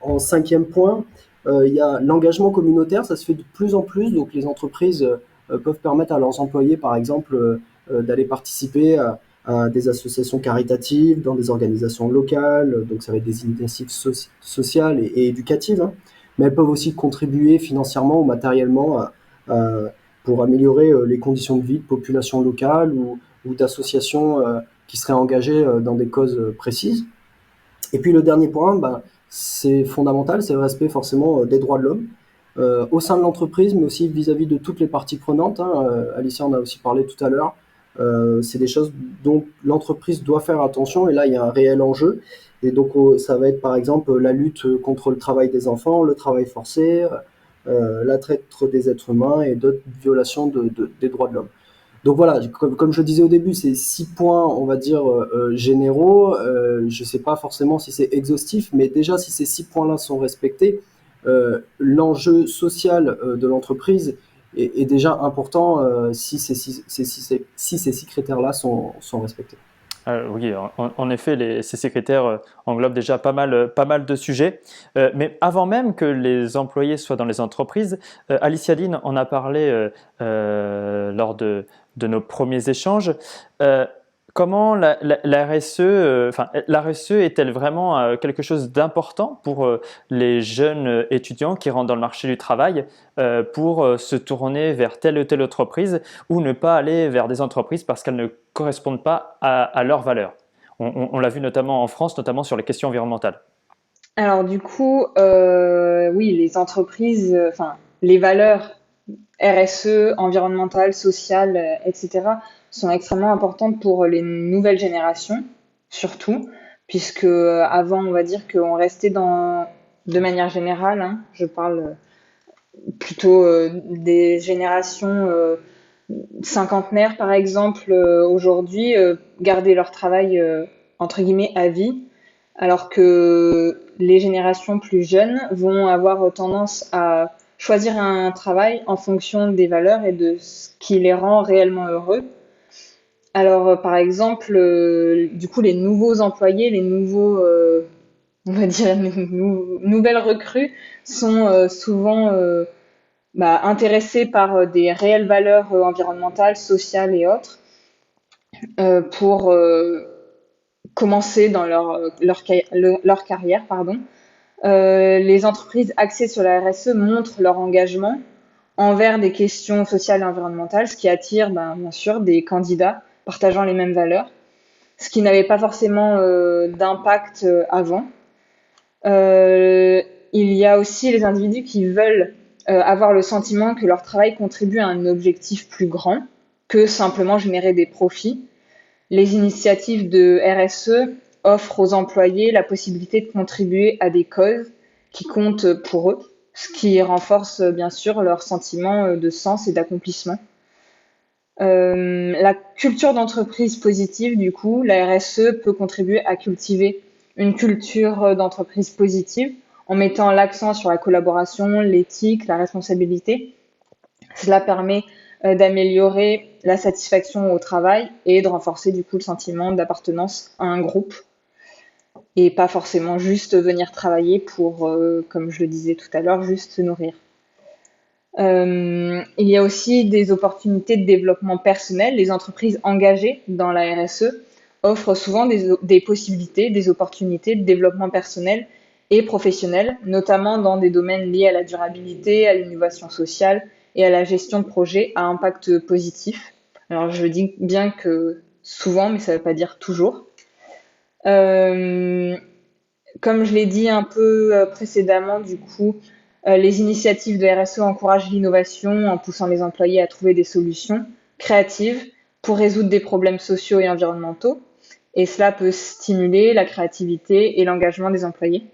en cinquième point, il y a l'engagement communautaire, ça se fait de plus en plus, donc les entreprises peuvent permettre à leurs employés, par exemple, d'aller participer à des associations caritatives, dans des organisations locales, donc ça va être des initiatives sociales et éducatives, hein, mais elles peuvent aussi contribuer financièrement ou matériellement pour améliorer les conditions de vie de populations locales ou d'associations qui seraient engagées dans des causes précises. Et puis le dernier point, c'est fondamental, c'est le respect forcément des droits de l'homme au sein de l'entreprise, mais aussi vis-à-vis de toutes les parties prenantes. Hein. Alicia en a aussi parlé tout à l'heure. C'est des choses dont l'entreprise doit faire attention, et là il y a un réel enjeu. Et donc ça va être par exemple la lutte contre le travail des enfants, le travail forcé, la traite des êtres humains et d'autres violations des droits de l'homme. Donc voilà, comme je le disais au début, c'est 6 points, on va dire, généraux. Je ne sais pas forcément si c'est exhaustif, mais déjà, si ces 6 points-là sont respectés, l'enjeu social de l'entreprise est déjà important si ces 6 critères-là sont respectés. Oui, en effet, ces critères englobent déjà pas mal de sujets. Mais avant même que les employés soient dans les entreprises, Alicia Dean en a parlé lors de nos premiers échanges. Comment la RSE, la RSE est-elle vraiment quelque chose d'important pour les jeunes étudiants qui rentrent dans le marché du travail pour se tourner vers telle ou telle entreprise ou ne pas aller vers des entreprises parce qu'elles ne correspondent pas à leurs valeurs? On l'a vu notamment en France, notamment sur les questions environnementales. Alors du coup, oui, les entreprises, enfin, les valeurs RSE, environnementales, sociales, etc., sont extrêmement importantes pour les nouvelles générations, surtout, puisque avant, on va dire qu'on restait de manière générale, hein, je parle plutôt des générations cinquantenaires, par exemple, aujourd'hui, garder leur travail, entre guillemets, à vie, alors que les générations plus jeunes vont avoir tendance à choisir un travail en fonction des valeurs et de ce qui les rend réellement heureux. Alors, par exemple, du coup, les nouveaux employés, les nouveaux, on va dire, nouvelles recrues sont souvent intéressés par des réelles valeurs environnementales, sociales et autres pour commencer dans leur carrière, pardon. Les entreprises axées sur la RSE montrent leur engagement envers des questions sociales et environnementales, ce qui attire bien sûr des candidats partageant les mêmes valeurs, ce qui n'avait pas forcément d'impact avant. Euh, il y a aussi les individus qui veulent avoir le sentiment que leur travail contribue à un objectif plus grand que simplement générer des profits. Les initiatives de RSE offrent aux employés la possibilité de contribuer à des causes qui comptent pour eux, ce qui renforce bien sûr leur sentiment de sens et d'accomplissement. La culture d'entreprise positive, du coup, la RSE peut contribuer à cultiver une culture d'entreprise positive en mettant l'accent sur la collaboration, l'éthique, la responsabilité. Cela permet d'améliorer la satisfaction au travail et de renforcer du coup le sentiment d'appartenance à un groupe et pas forcément juste venir travailler pour, comme je le disais tout à l'heure, juste se nourrir. Il y a aussi des opportunités de développement personnel. Les entreprises engagées dans la RSE offrent souvent des possibilités, des opportunités de développement personnel et professionnel, notamment dans des domaines liés à la durabilité, à l'innovation sociale et à la gestion de projets à impact positif. Alors je dis bien que souvent, mais ça ne veut pas dire toujours. Euh, Comme je l'ai dit un peu précédemment, du coup, les initiatives de RSE encouragent l'innovation en poussant les employés à trouver des solutions créatives pour résoudre des problèmes sociaux et environnementaux. Et cela peut stimuler la créativité et l'engagement des employés.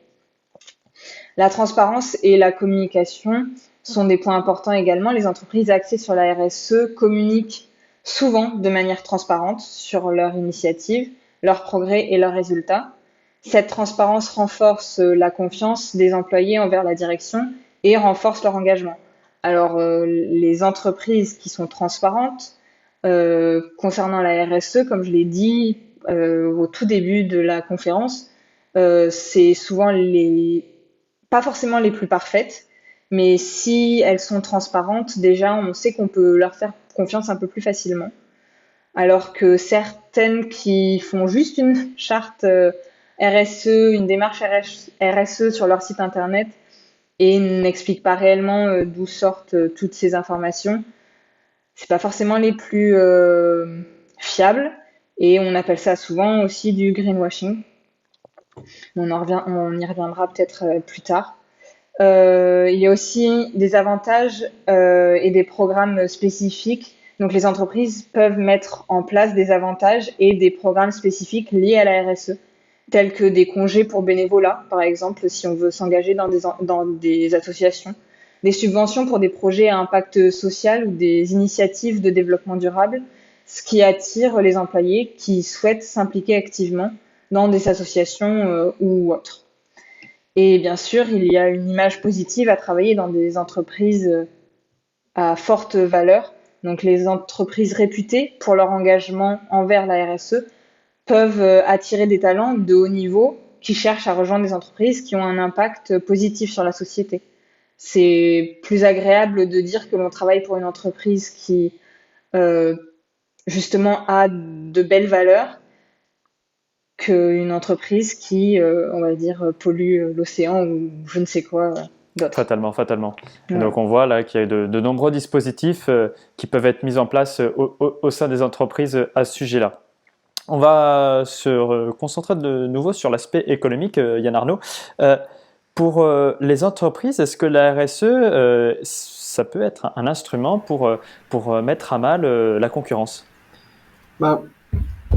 La transparence et la communication sont des points importants également. Les entreprises axées sur la RSE communiquent souvent de manière transparente sur leurs initiatives, leurs progrès et leurs résultats. Cette transparence renforce la confiance des employés envers la direction et renforce leur engagement. Alors, les entreprises qui sont transparentes concernant la RSE, comme je l'ai dit au tout début de la conférence, c'est souvent pas forcément les plus parfaites, mais si elles sont transparentes, déjà, on sait qu'on peut leur faire confiance un peu plus facilement. Alors que certaines qui font juste une charte RSE, une démarche RSE sur leur site internet et n'expliquent pas réellement d'où sortent toutes ces informations, c'est pas forcément les plus fiables et on appelle ça souvent aussi du greenwashing. On y reviendra peut-être plus tard. Il y a aussi des avantages et des programmes spécifiques. Donc les entreprises peuvent mettre en place des avantages et des programmes spécifiques liés à la RSE, tels que des congés pour bénévolat, par exemple, si on veut s'engager dans des associations, des subventions pour des projets à impact social ou des initiatives de développement durable, ce qui attire les employés qui souhaitent s'impliquer activement dans des associations ou autres. Et bien sûr, il y a une image positive à travailler dans des entreprises à forte valeur. Donc les entreprises réputées pour leur engagement envers la RSE peuvent attirer des talents de haut niveau qui cherchent à rejoindre des entreprises qui ont un impact positif sur la société. C'est plus agréable de dire que l'on travaille pour une entreprise qui euh, justement a de belles valeurs qu'une entreprise qui, on va dire, pollue l'océan ou je ne sais quoi d'autre. Fatalement, fatalement. Ouais. Donc on voit là qu'il y a de nombreux dispositifs qui peuvent être mis en place au sein des entreprises à ce sujet-là. On va se concentrer de nouveau sur l'aspect économique, Yann Arnaud. Pour les entreprises, est-ce que la RSE, ça peut être un instrument pour mettre à mal la concurrence? Bah,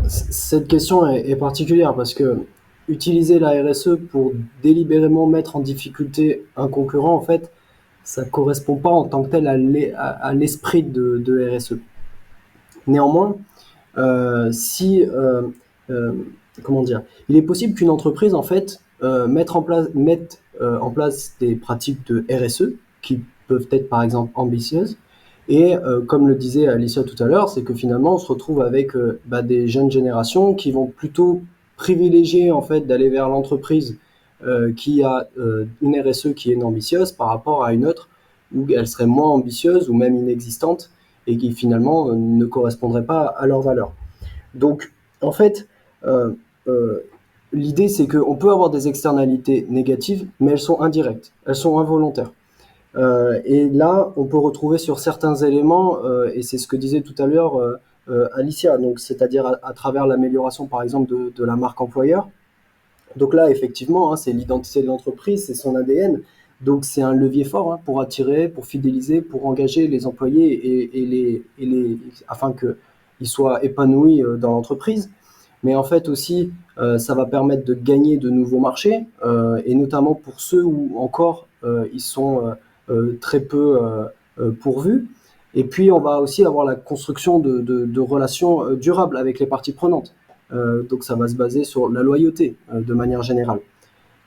cette question est particulière parce que utiliser la RSE pour délibérément mettre en difficulté un concurrent, en fait, ça correspond pas en tant que tel à l'esprit de RSE. Néanmoins, si comment dire, il est possible qu'une entreprise en fait mette en place des pratiques de RSE qui peuvent être par exemple ambitieuses. Et comme le disait Alicia tout à l'heure, c'est que finalement on se retrouve avec des jeunes générations qui vont plutôt privilégier en fait d'aller vers l'entreprise qui a une RSE qui est ambitieuse par rapport à une autre où elle serait moins ambitieuse ou même inexistante et qui finalement ne correspondrait pas à leurs valeurs. Donc, en fait, euh, euh, l'idée, c'est qu'on peut avoir des externalités négatives, mais elles sont indirectes, elles sont involontaires. Et là, on peut retrouver sur certains éléments, et c'est ce que disait tout à l'heure Alicia, donc c'est-à-dire à travers l'amélioration, par exemple, de la marque employeur. Donc là, effectivement, hein, c'est l'identité de l'entreprise, c'est son ADN. Donc c'est un levier fort hein, pour attirer, pour fidéliser, pour engager les employés afin qu'ils soient épanouis dans l'entreprise. Mais en fait aussi, ça va permettre de gagner de nouveaux marchés, et notamment pour ceux où encore ils sont très peu pourvus. Et puis on va aussi avoir la construction de relations durables avec les parties prenantes. Donc ça va se baser sur la loyauté de manière générale.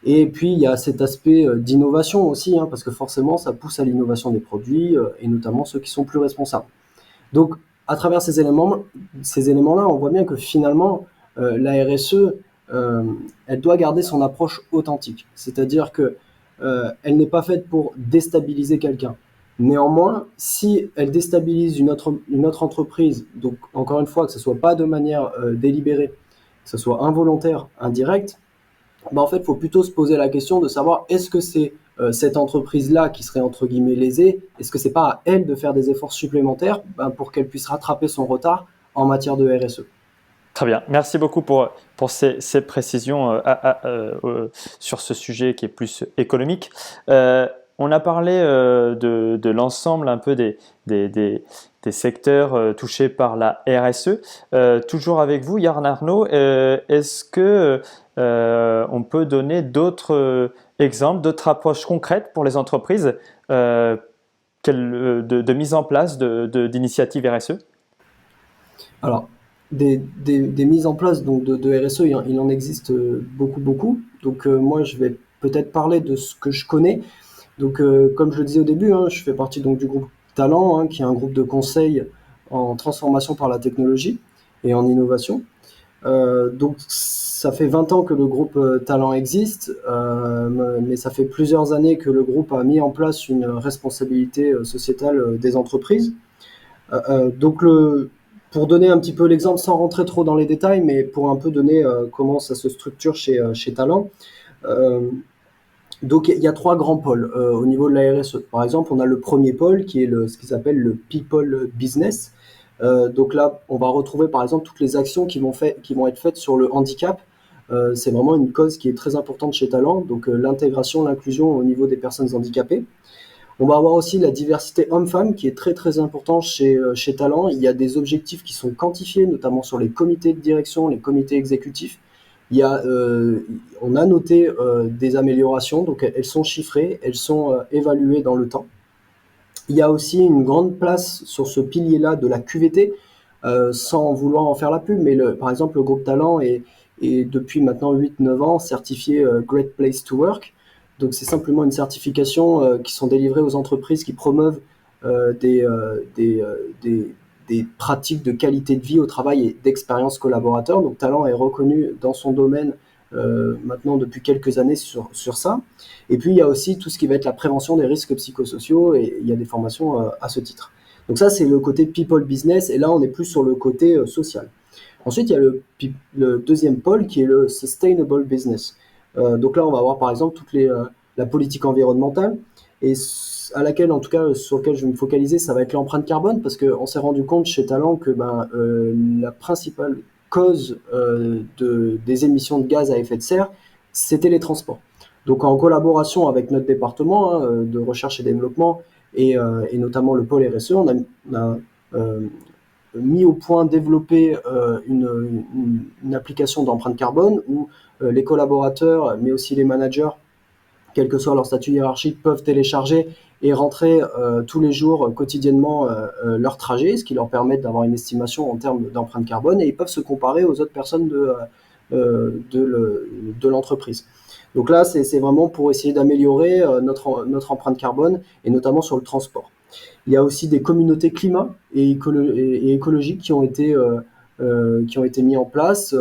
Et puis il y a cet aspect d'innovation aussi, hein, parce que forcément ça pousse à l'innovation des produits et notamment ceux qui sont plus responsables. Donc à travers ces éléments-là, on voit bien que finalement la RSE, elle doit garder son approche authentique, c'est-à-dire que elle n'est pas faite pour déstabiliser quelqu'un. Néanmoins, si elle déstabilise une autre entreprise, donc encore une fois, que ce soit pas de manière délibérée, que ce soit involontaire, indirect, en fait, il faut plutôt se poser la question de savoir est-ce que c'est cette entreprise-là qui serait entre guillemets lésée, est-ce que c'est pas à elle de faire des efforts supplémentaires pour qu'elle puisse rattraper son retard en matière de RSE. Très bien, merci beaucoup pour ces précisions sur ce sujet qui est plus économique. On a parlé de l'ensemble un peu des secteurs touchés par la RSE. Toujours avec vous, Yann Arnaud, est-ce que on peut donner d'autres exemples, d'autres approches concrètes pour les entreprises de mise en place d'initiatives RSE? Alors, des mises en place donc de RSE, il en existe beaucoup. Donc moi, je vais peut-être parler de ce que je connais. Donc, comme je le disais au début, hein, je fais partie donc du groupe Talent, hein, qui est un groupe de conseil en transformation par la technologie et en innovation. Donc, ça fait 20 ans que le groupe Talent existe, mais ça fait plusieurs années que le groupe a mis en place une responsabilité sociétale des entreprises. Donc, pour donner un petit peu l'exemple, sans rentrer trop dans les détails, mais pour un peu donner comment ça se structure chez Talent. Donc il y a trois grands pôles au niveau de la RSE. Par exemple, on a le premier pôle qui est ce qui s'appelle le People Business. Donc là, on va retrouver par exemple toutes les actions qui vont être faites sur le handicap. C'est vraiment une cause qui est très importante chez Talent, donc l'intégration, l'inclusion au niveau des personnes handicapées. On va avoir aussi la diversité homme-femme qui est très très important chez Talent. Il y a des objectifs qui sont quantifiés, notamment sur les comités de direction, les comités exécutifs. On a noté des améliorations, donc elles sont chiffrées, elles sont évaluées dans le temps. Il y a aussi une grande place sur ce pilier-là de la QVT, sans vouloir en faire la pub, mais par exemple le groupe Talent est depuis maintenant 8-9 ans certifié Great Place to Work. Donc c'est simplement une certification qui sont délivrées aux entreprises qui promeuvent des pratiques de qualité de vie au travail et d'expérience collaborateur. Donc Talent est reconnu dans son domaine maintenant depuis quelques années sur ça. Et puis il y a aussi tout ce qui va être la prévention des risques psychosociaux et il y a des formations à ce titre. Donc ça c'est le côté people business et là on est plus sur le côté social. Ensuite il y a le deuxième pôle qui est le sustainable business. Donc là on va avoir par exemple la politique environnementale et à laquelle, en tout cas, sur lequel je vais me focaliser, ça va être l'empreinte carbone, parce qu'on s'est rendu compte chez Talent que la principale cause des émissions de gaz à effet de serre, c'était les transports. Donc en collaboration avec notre département de recherche et développement et notamment le pôle RSE, on a mis au point, développé une application d'empreinte carbone où les collaborateurs, mais aussi les managers, quel que soit leur statut hiérarchique, peuvent télécharger et rentrer tous les jours, quotidiennement, leur trajet, ce qui leur permet d'avoir une estimation en termes d'empreinte carbone, et ils peuvent se comparer aux autres personnes de l'entreprise. Donc là, c'est vraiment pour essayer d'améliorer notre empreinte carbone, et notamment sur le transport. Il y a aussi des communautés climat et écologiques qui ont été mis en place,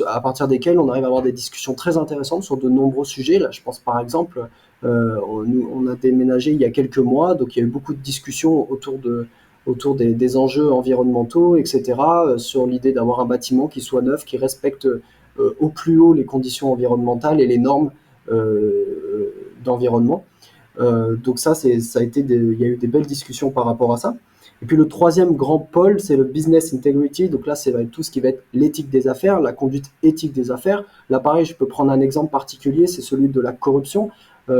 à partir desquelles on arrive à avoir des discussions très intéressantes sur de nombreux sujets. Là, je pense par exemple, on a déménagé il y a quelques mois, donc il y a eu beaucoup de discussions autour des enjeux environnementaux, etc., sur l'idée d'avoir un bâtiment qui soit neuf, qui respecte au plus haut les conditions environnementales et les normes d'environnement. Donc ça a été il y a eu des belles discussions par rapport à ça. Et puis le troisième grand pôle, c'est le business integrity. Donc là, c'est tout ce qui va être l'éthique des affaires, la conduite éthique des affaires. Là, pareil, je peux prendre un exemple particulier, c'est celui de la corruption.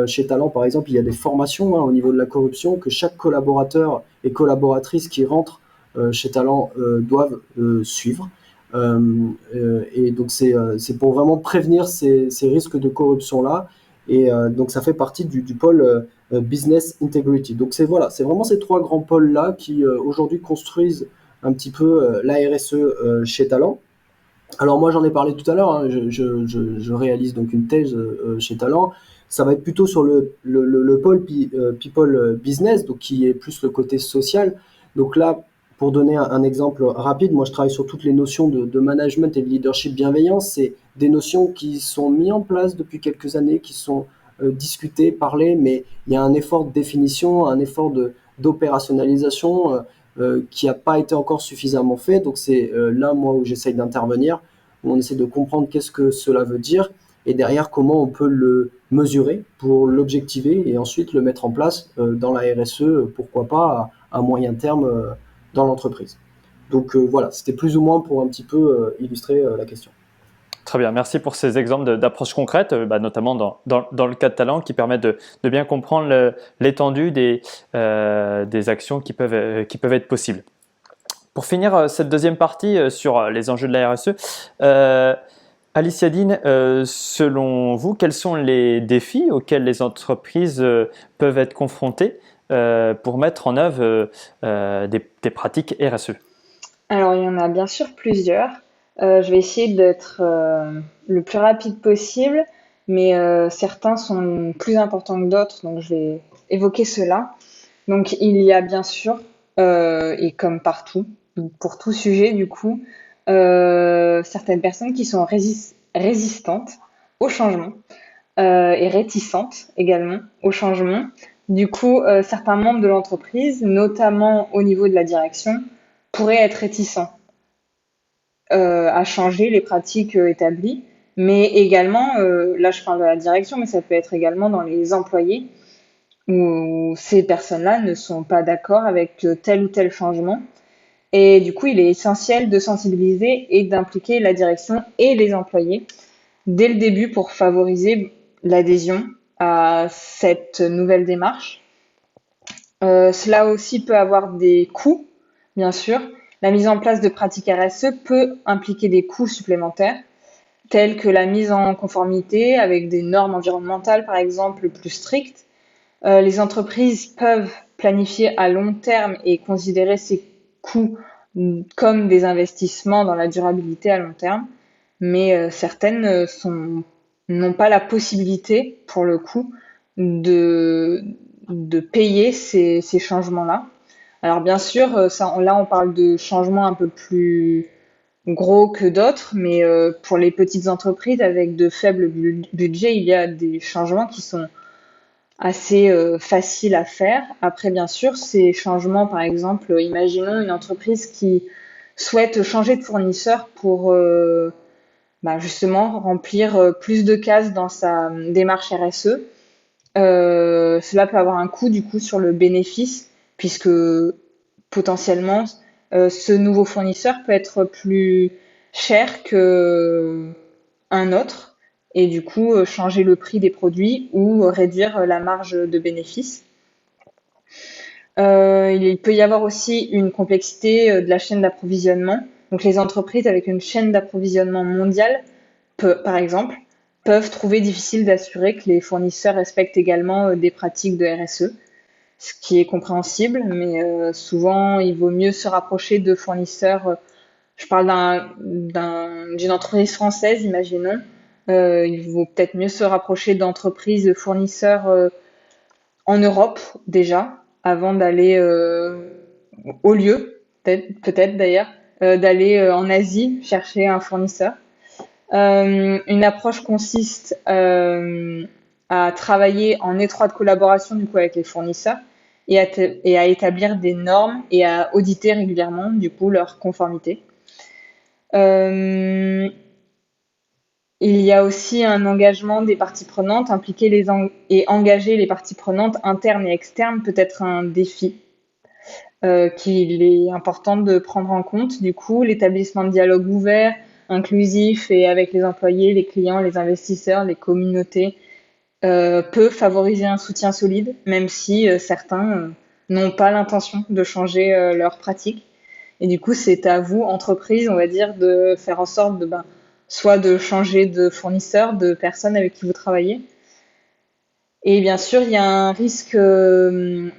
Chez Talent, par exemple, il y a des formations au niveau de la corruption que chaque collaborateur et collaboratrice qui rentre chez Talent doivent suivre. Et donc c'est pour vraiment prévenir ces risques de corruption-là. Et donc ça fait partie du pôle business integrity. Donc c'est vraiment ces trois grands pôles-là qui aujourd'hui construisent un petit peu la RSE chez Talent. Alors moi j'en ai parlé tout à l'heure, hein, je réalise donc une thèse chez Talent. Ça va être plutôt sur le pôle people business, donc qui est plus le côté social. Donc là, pour donner un exemple rapide, moi je travaille sur toutes les notions de management et de leadership bienveillant. C'est des notions qui sont mises en place depuis quelques années, qui sont discutées, parlées, mais il y a un effort de définition, un effort d'opérationnalisation qui n'a pas été encore suffisamment fait. Donc c'est là, moi, où j'essaye d'intervenir, où on essaie de comprendre qu'est-ce que cela veut dire, et derrière, comment on peut le mesurer pour l'objectiver et ensuite le mettre en place dans la RSE, pourquoi pas à moyen terme dans l'entreprise. Donc voilà, c'était plus ou moins pour un petit peu illustrer la question. Très bien, merci pour ces exemples d'approches concrètes, notamment dans le cas de Talent, qui permettent de bien comprendre l'étendue des actions qui peuvent être possibles. Pour finir cette deuxième partie sur les enjeux de la RSE, Alicia Dean, selon vous, quels sont les défis auxquels les entreprises peuvent être confrontées pour mettre en œuvre des pratiques RSE? Alors, il y en a bien sûr plusieurs. Je vais essayer d'être le plus rapide possible, mais certains sont plus importants que d'autres, donc je vais évoquer cela. Donc, il y a bien sûr, et comme partout, pour tout sujet du coup, certaines personnes qui sont résistantes au changement et réticentes également au changement. Du coup, certains membres de l'entreprise, notamment au niveau de la direction, pourraient être réticents à changer les pratiques établies, mais également, là je parle de la direction, mais ça peut être également dans les employés, où ces personnes-là ne sont pas d'accord avec tel ou tel changement. Et du coup, il est essentiel de sensibiliser et d'impliquer la direction et les employés dès le début pour favoriser l'adhésion à cette nouvelle démarche. Cela aussi peut avoir des coûts, bien sûr. La mise en place de pratiques RSE peut impliquer des coûts supplémentaires, tels que la mise en conformité avec des normes environnementales, par exemple, plus strictes. Les entreprises peuvent planifier à long terme et considérer ces coûts comme des investissements dans la durabilité à long terme, mais certaines n'ont pas la possibilité, pour le coup, de payer ces changements-là. Alors bien sûr, là on parle de changements un peu plus gros que d'autres, mais pour les petites entreprises avec de faibles budgets, il y a des changements qui sont assez faciles à faire. Après, bien sûr, ces changements, par exemple, imaginons une entreprise qui souhaite changer de fournisseur pour justement remplir plus de cases dans sa démarche RSE. Cela peut avoir un coût du coup sur le bénéfice, puisque potentiellement ce nouveau fournisseur peut être plus cher que un autre et du coup changer le prix des produits ou réduire la marge de bénéfice. Il peut y avoir aussi une complexité de la chaîne d'approvisionnement. Donc les entreprises avec une chaîne d'approvisionnement mondiale, par exemple, peuvent trouver difficile d'assurer que les fournisseurs respectent également des pratiques de RSE, ce qui est compréhensible, mais souvent il vaut mieux se rapprocher de fournisseurs. Je parle d'une entreprise française, imaginons. Il vaut peut-être mieux se rapprocher d'entreprises fournisseurs en Europe déjà, avant d'aller au lieu, peut-être d'ailleurs, d'aller en Asie chercher un fournisseur. Une approche consiste à travailler en étroite collaboration du coup avec les fournisseurs et à établir des normes et à auditer régulièrement du coup leur conformité. Il y a aussi un engagement des parties prenantes, et engager les parties prenantes internes et externes peut être un défi qu'il est important de prendre en compte. Du coup, l'établissement de dialogue ouvert, inclusif et avec les employés, les clients, les investisseurs, les communautés peut favoriser un soutien solide, même si certains n'ont pas l'intention de changer leurs pratiques. Et du coup, c'est à vous, entreprise, on va dire, de faire en sorte de soit de changer de fournisseur, de personnes avec qui vous travaillez. Et bien sûr, il y a un risque, il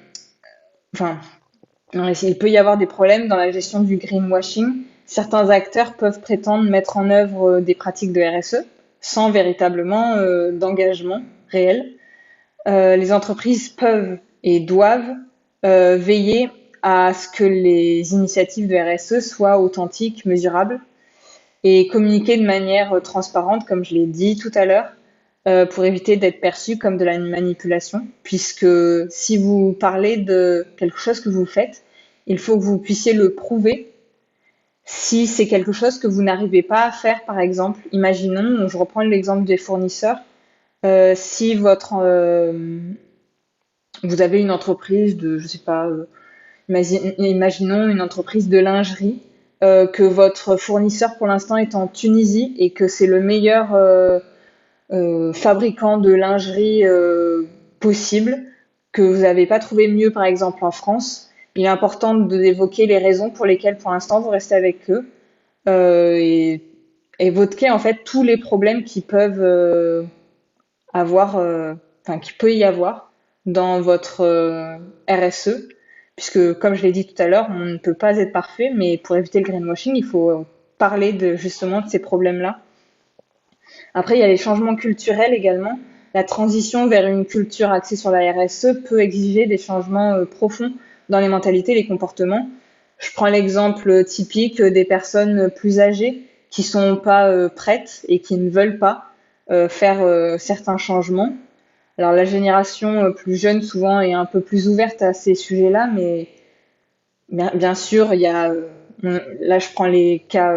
peut y avoir des problèmes dans la gestion du greenwashing. Certains acteurs peuvent prétendre mettre en œuvre des pratiques de RSE sans véritablement d'engagement réel. Les entreprises peuvent et doivent veiller à ce que les initiatives de RSE soient authentiques, mesurables et communiquer de manière transparente, comme je l'ai dit tout à l'heure, pour éviter d'être perçu comme de la manipulation, puisque si vous parlez de quelque chose que vous faites, il faut que vous puissiez le prouver. Si c'est quelque chose que vous n'arrivez pas à faire, par exemple, imaginons, je reprends l'exemple des fournisseurs, si vous avez une entreprise de, je sais pas, imaginons une entreprise de lingerie, que votre fournisseur pour l'instant est en Tunisie et que c'est le meilleur fabricant de lingerie possible, que vous n'avez pas trouvé mieux par exemple en France, il est important d'évoquer les raisons pour lesquelles pour l'instant vous restez avec eux et évoquer en fait tous les problèmes qui peuvent qu'il peut y avoir dans votre RSE, puisque comme je l'ai dit tout à l'heure, on ne peut pas être parfait, mais pour éviter le greenwashing, il faut parler justement de ces problèmes-là. Après, il y a les changements culturels également. La transition vers une culture axée sur la RSE peut exiger des changements profonds dans les mentalités et les comportements. Je prends l'exemple typique des personnes plus âgées qui sont pas prêtes et qui ne veulent pas faire certains changements. Alors la génération plus jeune souvent est un peu plus ouverte à ces sujets-là, mais bien sûr, il y a là je prends les cas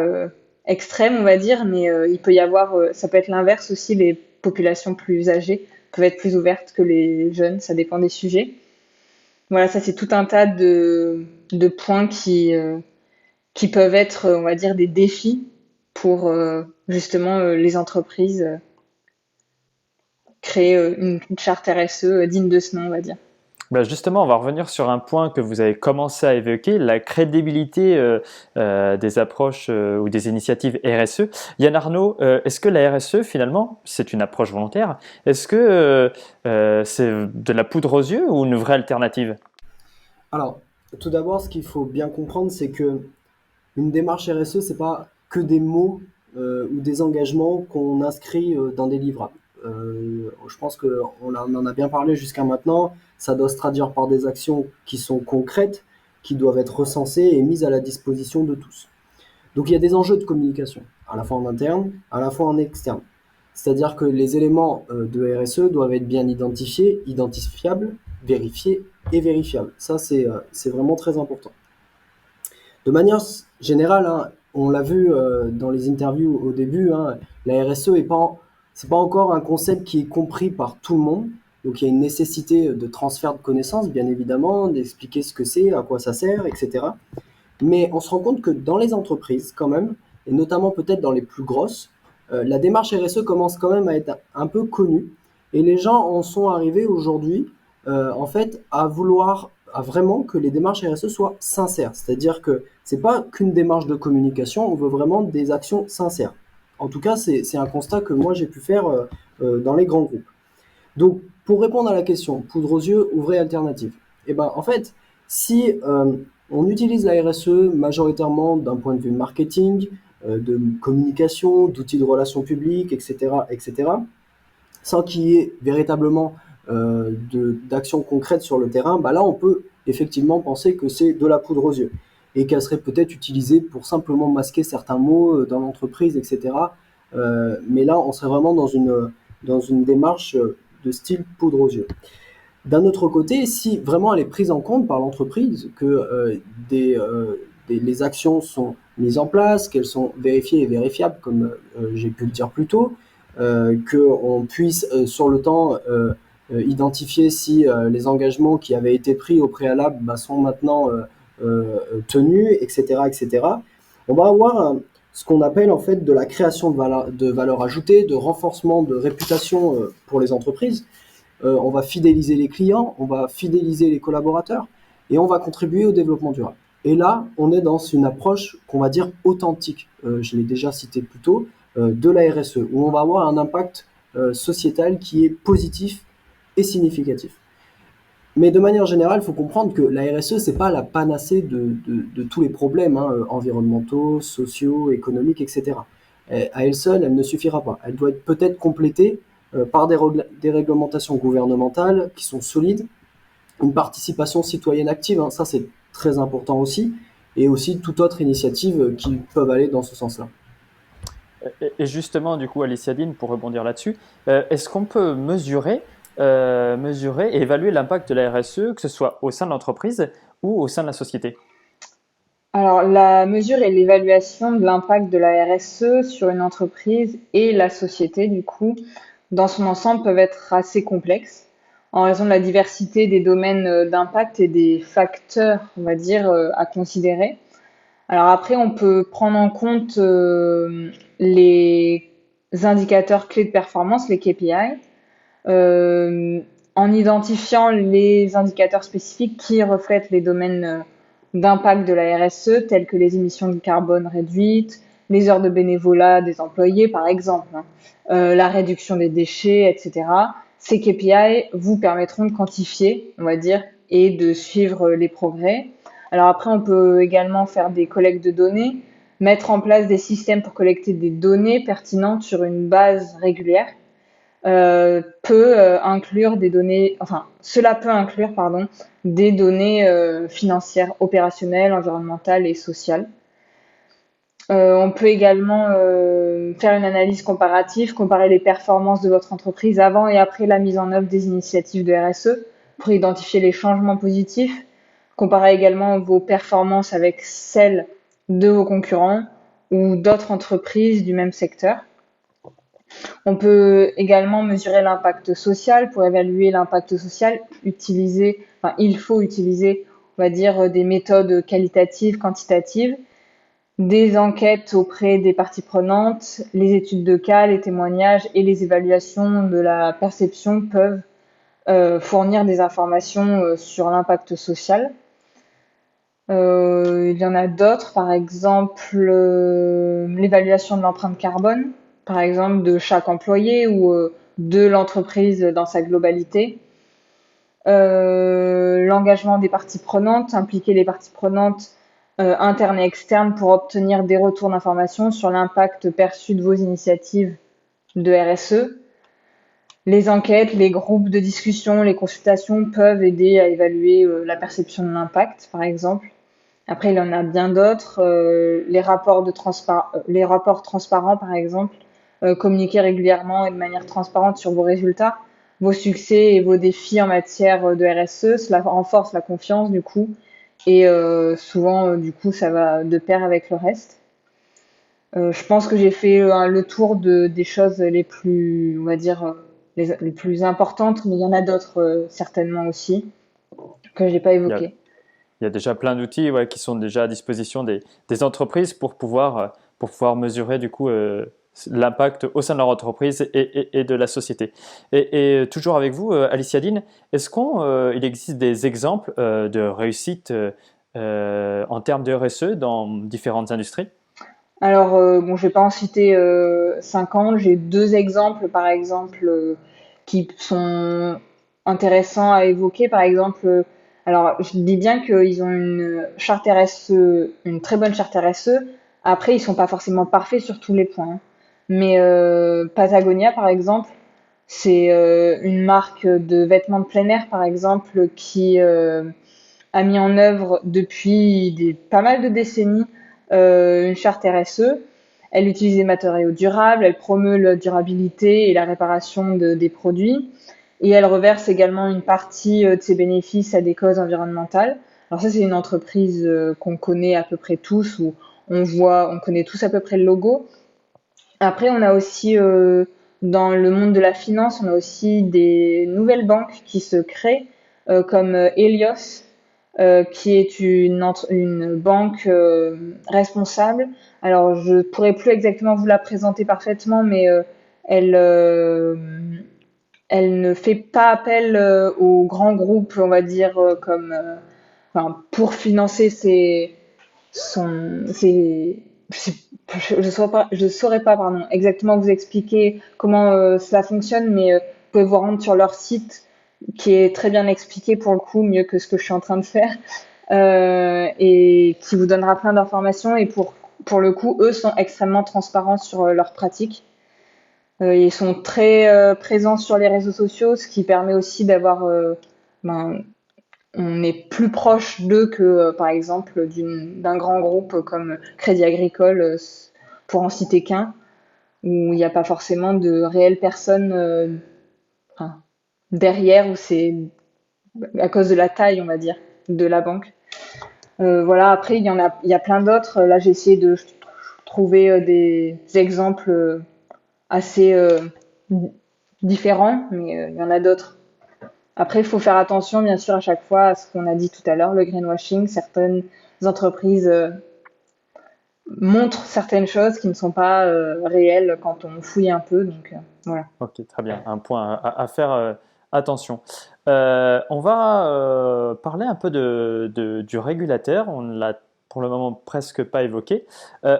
extrêmes, on va dire, mais il peut y avoir, ça peut être l'inverse aussi, les populations plus âgées peuvent être plus ouvertes que les jeunes, ça dépend des sujets. Voilà, ça c'est tout un tas de points qui peuvent être, on va dire, des défis pour justement les entreprises créer une charte RSE digne de ce nom, on va dire. Justement, on va revenir sur un point que vous avez commencé à évoquer, la crédibilité des approches ou des initiatives RSE. Yann Arnaud, est-ce que la RSE, finalement, c'est une approche volontaire? Est-ce que c'est de la poudre aux yeux ou une vraie alternative? Alors, tout d'abord, ce qu'il faut bien comprendre, c'est que une démarche RSE, c'est pas que des mots ou des engagements qu'on inscrit dans des livrables. Je pense qu'on en a bien parlé jusqu'à maintenant. Ça doit se traduire par des actions qui sont concrètes, qui doivent être recensées et mises à la disposition de tous. Donc il y a des enjeux de communication, à la fois en interne, à la fois en externe. C'est-à-dire que les éléments de RSE doivent être bien identifiés, identifiables, vérifiés et vérifiables. Ça, c'est vraiment très important. De manière générale, on l'a vu dans les interviews au début, la RSE c'est pas encore un concept qui est compris par tout le monde. Donc il y a une nécessité de transfert de connaissances, bien évidemment, d'expliquer ce que c'est, à quoi ça sert, etc. Mais on se rend compte que dans les entreprises, quand même, et notamment peut-être dans les plus grosses, la démarche RSE commence quand même à être un peu connue. Et les gens en sont arrivés aujourd'hui, en fait, à vraiment que les démarches RSE soient sincères. C'est-à-dire que c'est pas qu'une démarche de communication, on veut vraiment des actions sincères. En tout cas, c'est un constat que moi j'ai pu faire dans les grands groupes. Donc, pour répondre à la question, poudre aux yeux ou vraie alternative, eh ben, en fait, si on utilise la RSE majoritairement d'un point de vue marketing, de communication, d'outils de relations publiques, etc., sans qu'il y ait véritablement d'actions concrètes sur le terrain, bah là, on peut effectivement penser que c'est de la poudre aux yeux et qu'elle serait peut-être utilisée pour simplement masquer certains mots dans l'entreprise, etc. Mais là, on serait vraiment dans une démarche de style poudre aux yeux. D'un autre côté, si vraiment elle est prise en compte par l'entreprise, que les actions sont mises en place, qu'elles sont vérifiées et vérifiables, comme j'ai pu le dire plus tôt, qu'on puisse sur le temps identifier si les engagements qui avaient été pris au préalable sont maintenant tenus, etc., etc. On va avoir ce qu'on appelle en fait de la création de valeur ajoutée, de renforcement de réputation pour les entreprises. On va fidéliser les clients, on va fidéliser les collaborateurs et on va contribuer au développement durable. Et là, on est dans une approche qu'on va dire authentique, je l'ai déjà cité plus tôt, de la RSE, où on va avoir un impact sociétal qui est positif et significatif. Mais de manière générale, il faut comprendre que la RSE, c'est pas la panacée de tous les problèmes environnementaux, sociaux, économiques, etc. À elle seule, elle ne suffira pas. Elle doit être peut-être complétée par des réglementations gouvernementales qui sont solides, une participation citoyenne active, ça c'est très important aussi, et aussi toute autre initiative qui peuvent aller dans ce sens-là. Et justement, du coup, Alicia Dean, pour rebondir là-dessus, est-ce qu'on peut mesurer et évaluer l'impact de la RSE, que ce soit au sein de l'entreprise ou au sein de la société? Alors, la mesure et l'évaluation de l'impact de la RSE sur une entreprise et la société, du coup, dans son ensemble, peuvent être assez complexes en raison de la diversité des domaines d'impact et des facteurs, on va dire, à considérer. Alors après, on peut prendre en compte les indicateurs clés de performance, les KPI, euh, en identifiant les indicateurs spécifiques qui reflètent les domaines d'impact de la RSE, tels que les émissions de carbone réduites, les heures de bénévolat des employés, par exemple, la réduction des déchets, etc. Ces KPI vous permettront de quantifier, on va dire, et de suivre les progrès. Alors après, on peut également faire des collectes de données, mettre en place des systèmes pour collecter des données pertinentes sur une base régulière. Peut inclure des données, enfin, cela peut inclure, pardon, des données financières, opérationnelles, environnementales et sociales. On peut également faire une analyse comparative, comparer les performances de votre entreprise avant et après la mise en œuvre des initiatives de RSE pour identifier les changements positifs. Comparer également vos performances avec celles de vos concurrents ou d'autres entreprises du même secteur. On peut également mesurer l'impact social. Pour évaluer l'impact social, il faut utiliser, on va dire, des méthodes qualitatives, quantitatives, des enquêtes auprès des parties prenantes, les études de cas, les témoignages et les évaluations de la perception peuvent fournir des informations sur l'impact social. Il y en a d'autres, par exemple l'évaluation de l'empreinte carbone, par exemple de chaque employé ou de l'entreprise dans sa globalité. L'engagement des parties prenantes, impliquer les parties prenantes internes et externes pour obtenir des retours d'informations sur l'impact perçu de vos initiatives de RSE. Les enquêtes, les groupes de discussion, les consultations peuvent aider à évaluer la perception de l'impact, par exemple. Après, il y en a bien d'autres. Les rapports transparents, par exemple, communiquer régulièrement et de manière transparente sur vos résultats, vos succès et vos défis en matière de RSE. Cela renforce la confiance, du coup, et souvent, du coup, ça va de pair avec le reste. Je pense que j'ai fait le tour des choses les plus, on va dire, les plus importantes, mais il y en a d'autres certainement aussi que j'ai pas Il y a, évoquées. il y a déjà plein d'outils qui sont déjà à disposition des entreprises pour pouvoir mesurer du coup l'impact au sein de leur entreprise et de la société. Et toujours avec vous, Alicia Dean, est-ce qu'il existe des exemples de réussite en termes de RSE dans différentes industries? Alors, bon, je vais pas en citer 50. J'ai deux exemples, par exemple, qui sont intéressants à évoquer. Par exemple, alors, je dis bien qu'ils ont une charte RSE, une très bonne charte RSE. Après, ils sont pas forcément parfaits sur tous les points, hein. Mais Patagonia, par exemple, c'est une marque de vêtements de plein air, par exemple, qui a mis en œuvre depuis pas mal de décennies une charte RSE. Elle utilise des matériaux durables, elle promeut la durabilité et la réparation des produits, et elle reverse également une partie de ses bénéfices à des causes environnementales. Alors ça, c'est une entreprise qu'on connaît à peu près tous, où on connaît tous à peu près le logo. Après, on a aussi dans le monde de la finance, on a aussi des nouvelles banques qui se créent, comme Helios, qui est une banque responsable. Alors, je pourrais plus exactement vous la présenter parfaitement, mais elle, euh, elle ne fait pas appel aux grands groupes, on va dire, enfin, pour financer ses, je saurais pas, pardon, exactement vous expliquer comment cela fonctionne, mais vous pouvez vous rendre sur leur site qui est très bien expliqué pour le coup, mieux que ce que je suis en train de faire, et qui vous donnera plein d'informations. Et pour le coup, eux sont extrêmement transparents sur leurs pratiques. Ils sont très présents sur les réseaux sociaux, ce qui permet aussi d'avoir, ben, on est plus proche d'eux que, par exemple, d'un grand groupe comme Crédit Agricole, pour en citer qu'un, où il n'y a pas forcément de réelles personnes enfin, derrière, où c'est à cause de la taille, on va dire, de la banque. Voilà, après, il y a plein d'autres. Là, j'ai essayé de trouver des exemples assez différents, mais il y en a d'autres. Après, il faut faire attention, bien sûr, à chaque fois à ce qu'on a dit tout à l'heure, le greenwashing. Certaines entreprises montrent certaines choses qui ne sont pas réelles quand on fouille un peu. Donc, voilà. Ok, très bien. Un point à faire attention. On va parler un peu du régulateur. On ne l'a pour le moment presque pas évoqué.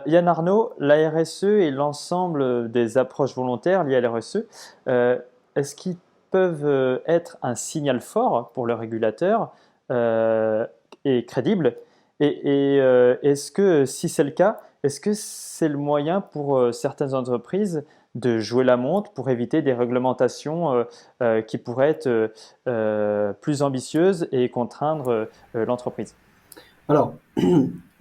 Yann Arnaud, la RSE et l'ensemble des approches volontaires liées à la RSE, est-ce qu'ils peuvent être un signal fort pour le régulateur et crédible? Est-ce que, si c'est le cas, est-ce que c'est le moyen pour certaines entreprises de jouer la montre pour éviter des réglementations qui pourraient être plus ambitieuses et contraindre l'entreprise? Alors,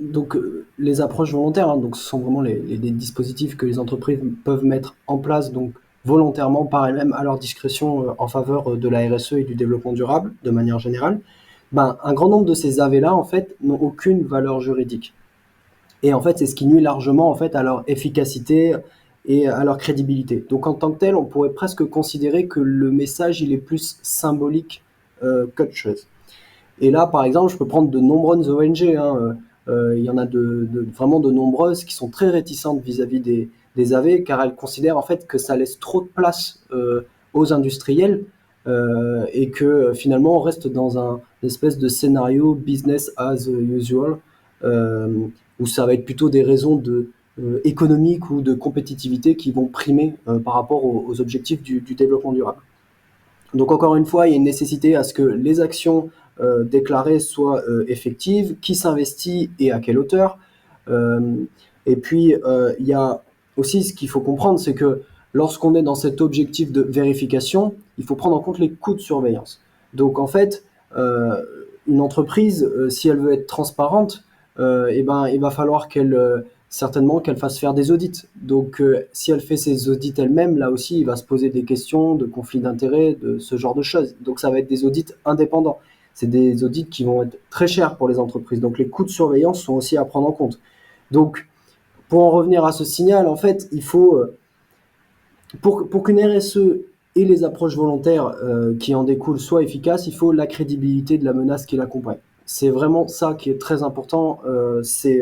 donc les approches volontaires, hein, donc ce sont vraiment des dispositifs que les entreprises peuvent mettre en place donc volontairement par elles-mêmes à leur discrétion en faveur de la RSE et du développement durable de manière générale. Ben, un grand nombre de ces AV-là en fait n'ont aucune valeur juridique. Et en fait, c'est ce qui nuit largement en fait à leur efficacité et à leur crédibilité. Donc en tant que tel, on pourrait presque considérer que le message il est plus symbolique qu'autre chose. Et là, par exemple, je peux prendre de nombreuses ONG, hein, il y en a vraiment de nombreuses qui sont très réticentes vis-à-vis des AV, car elles considèrent en fait que ça laisse trop de place aux industriels et que finalement on reste dans une espèce de scénario business as usual, où ça va être plutôt des raisons économiques ou de compétitivité qui vont primer par rapport aux objectifs du développement durable. Donc encore une fois, il y a une nécessité à ce que les actions déclarées soient effectives, qui s'investit et à quelle hauteur. Et puis, il y a aussi ce qu'il faut comprendre, c'est que lorsqu'on est dans cet objectif de vérification, il faut prendre en compte les coûts de surveillance. Donc en fait, une entreprise, si elle veut être transparente, eh ben, il va falloir certainement qu'elle fasse faire des audits. Donc, si elle fait ses audits elle-même, là aussi, il va se poser des questions de conflit d'intérêts, de ce genre de choses. Donc, ça va être des audits indépendants. C'est des audits qui vont être très chers pour les entreprises. Donc, les coûts de surveillance sont aussi à prendre en compte. Donc, pour en revenir à ce signal, en fait, il faut, pour qu'une RSE et les approches volontaires qui en découlent soient efficaces, il faut la crédibilité de la menace qui l'accompagne. c'est vraiment ça qui est très important. C'est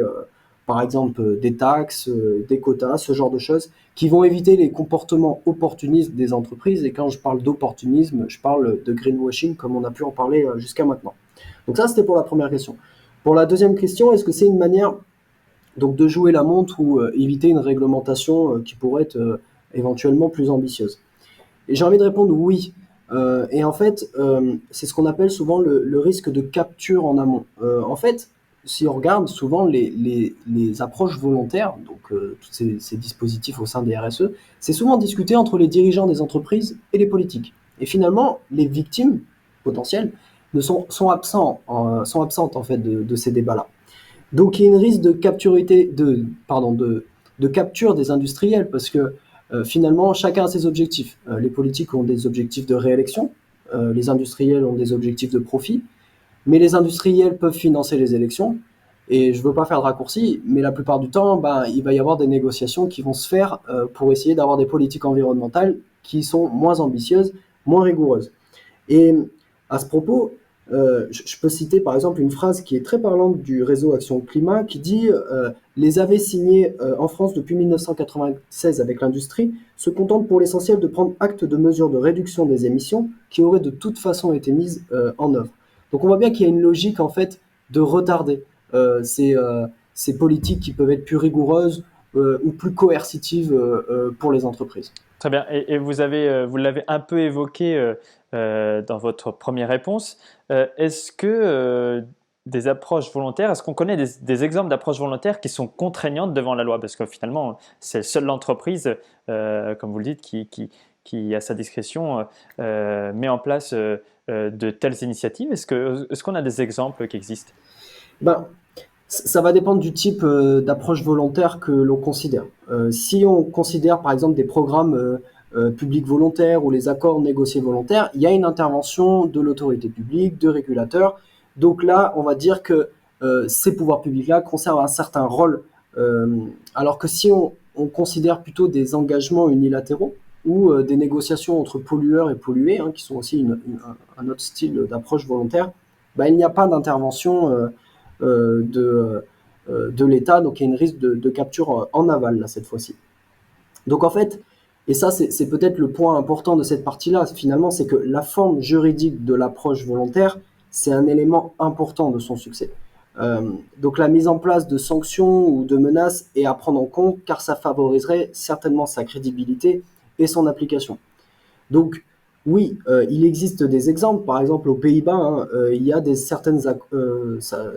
par exemple des taxes, des quotas, ce genre de choses qui vont éviter les comportements opportunistes des entreprises. Et quand je parle d'opportunisme, je parle de greenwashing comme on a pu en parler jusqu'à maintenant. Donc ça, c'était pour la première question. Pour la deuxième question, est-ce que c'est une manière donc de jouer la montre ou éviter une réglementation qui pourrait être éventuellement plus ambitieuse? Et j'ai envie de répondre oui. Et en fait, c'est ce qu'on appelle souvent le risque de capture en amont. En fait, si on regarde souvent les approches volontaires, donc tous ces dispositifs au sein des RSE, c'est souvent discuté entre les dirigeants des entreprises et les politiques. Et finalement, les victimes potentielles sont absentes en fait de ces débats-là. Donc il y a une risque de capture des industriels parce que finalement chacun a ses objectifs. Les politiques ont des objectifs de réélection, les industriels ont des objectifs de profit, mais les industriels peuvent financer les élections. Et je ne veux pas faire de raccourci, mais la plupart du temps, il va y avoir des négociations qui vont se faire pour essayer d'avoir des politiques environnementales qui sont moins ambitieuses, moins rigoureuses. Et à ce propos, je peux citer par exemple une phrase qui est très parlante du réseau Action Climat qui dit les avais signés en France depuis 1996 avec l'industrie se contentent pour l'essentiel de prendre acte de mesures de réduction des émissions qui auraient de toute façon été mises en œuvre. Donc on voit bien qu'il y a une logique en fait de retarder ces politiques qui peuvent être plus rigoureuses ou plus coercitives pour les entreprises. Très bien. Et vous l'avez un peu évoqué dans votre première réponse. Est-ce que des approches volontaires, est-ce qu'on connaît des exemples d'approches volontaires qui sont contraignantes devant la loi? Parce que finalement, c'est seule l'entreprise, comme vous le dites, qui à sa discrétion met en place de telles initiatives. Est-ce qu'on a des exemples qui existent? Ça va dépendre du type d'approche volontaire que l'on considère. Si on considère par exemple des programmes publics volontaires ou les accords négociés volontaires, il y a une intervention de l'autorité publique, de régulateurs. Donc là, on va dire que ces pouvoirs publics-là conservent un certain rôle, alors que si on considère plutôt des engagements unilatéraux ou des négociations entre pollueurs et pollués, qui sont aussi un autre style d'approche volontaire, il n'y a pas d'intervention de l'État, donc il y a une risque de capture en aval là, cette fois-ci. Donc en fait, et ça c'est peut-être le point important de cette partie-là, finalement, c'est que la forme juridique de l'approche volontaire, c'est un élément important de son succès. Donc la mise en place de sanctions ou de menaces est à prendre en compte car ça favoriserait certainement sa crédibilité et son application. Donc oui, il existe des exemples. Par exemple, aux Pays-Bas, il y a certains